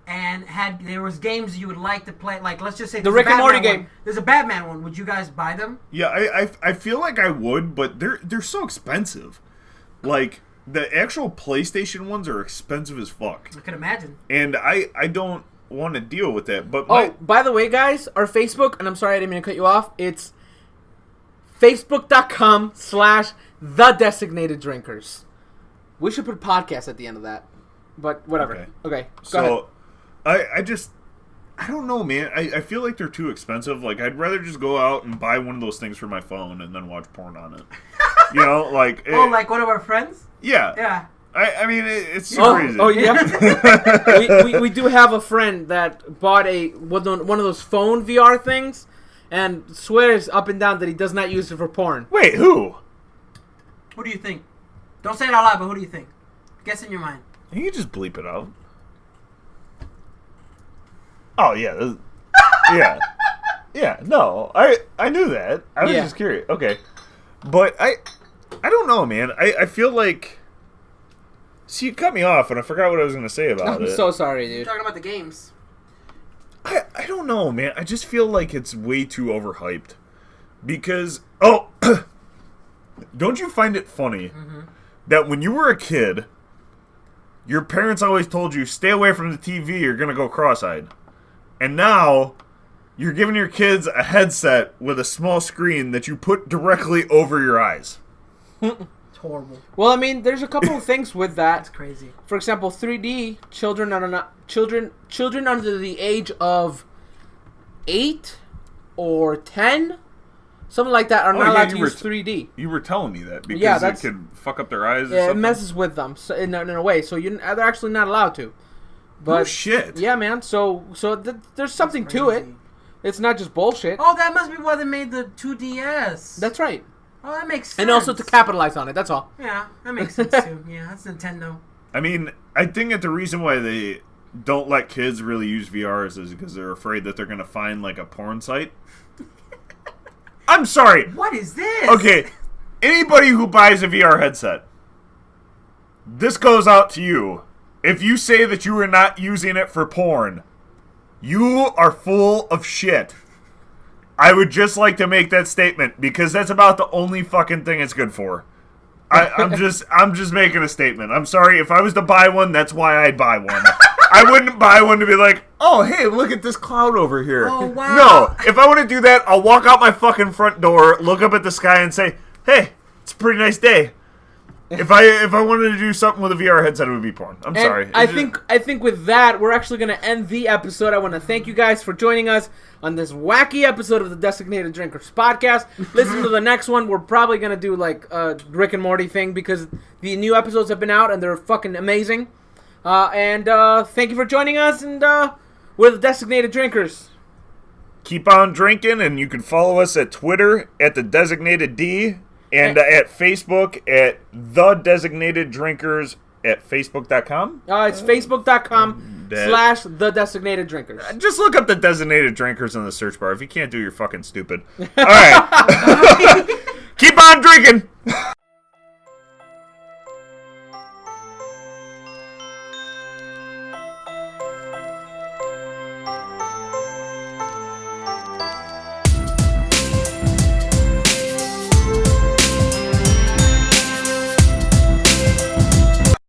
and there was games you would like to play, like let's just say The there's Rick a and Morty Batman game. one. There's a Batman one. Would you guys buy them? Yeah, I feel like I would, but they're so expensive. Like, the actual PlayStation ones are expensive as fuck. I could imagine. And I don't want to deal with that. But Oh, by the way, guys, our Facebook, and I'm sorry I didn't mean to cut you off, it's facebook.com/thedesignateddrinkers. We should put podcast at the end of that. But whatever. Okay, go ahead. I don't know, man. I feel like they're too expensive. Like, I'd rather just go out and buy one of those things for my phone and then watch porn on it. You know, like... like one of our friends? Yeah. Yeah. I mean, it's super easy. Oh, yeah. we do have a friend that bought one of those phone VR things and swears up and down that he does not use it for porn. Wait, who? Who do you think? Don't say it out loud, but who do you think? Guess in your mind. You can just bleep it out. Oh, yeah. Yeah. Yeah, no. I knew that. I was just curious. Okay. But I don't know, man. I feel like... See, you cut me off, and I forgot what I was going to say about it. I'm so sorry, dude. You're talking about the games. I don't know, man. I just feel like it's way too overhyped. Because... Oh! Don't you find it funny that when you were a kid, your parents always told you, stay away from the TV, you're going to go cross-eyed. And now, you're giving your kids a headset with a small screen that you put directly over your eyes. It's horrible. Well, I mean, there's a couple of things with that. That's crazy. For example, 3D children under the age of 8 or 10, something like that, are not allowed to use 3D. You were telling me that because it could fuck up their eyes. Or Yeah, it something? messes with them in a way. So they're actually not allowed to. But Oh shit! yeah, man. So there's something to it. It's not just bullshit. Oh, that must be why they made the 2DS. That's right. Oh, that makes sense. And also to capitalize on it. That's all. Yeah, that makes sense too. Yeah, that's Nintendo. I mean, I think that the reason why they don't let kids really use VRs is because they're afraid that they're gonna find like a porn site. I'm sorry. What is this? Okay, anybody who buys a VR headset, this goes out to you. If you say that you are not using it for porn, you are full of shit. I would just like to make that statement because that's about the only fucking thing it's good for. I'm just making a statement. I'm sorry, if I was to buy one, that's why I'd buy one. I wouldn't buy one to be like, oh, hey, look at this cloud over here. Oh, wow. No, if I want to do that, I'll walk out my fucking front door, look up at the sky, and say, hey, it's a pretty nice day. If I wanted to do something with a VR headset, it would be porn. I'm sorry. I think with that, we're actually going to end the episode. I want to thank you guys for joining us on this wacky episode of the Designated Drinkers podcast. Listen to the next one. We're probably going to do like a Rick and Morty thing because the new episodes have been out and they're fucking amazing. And thank you for joining us. And we're the Designated Drinkers. Keep on drinking, and you can follow us at Twitter at the Designated D. And at Facebook at The Designated Drinkers at Facebook.com. It's Facebook.com/The Designated Drinkers. Just look up The Designated Drinkers in the search bar if you can't do, you're fucking stupid. All right. Keep on drinking.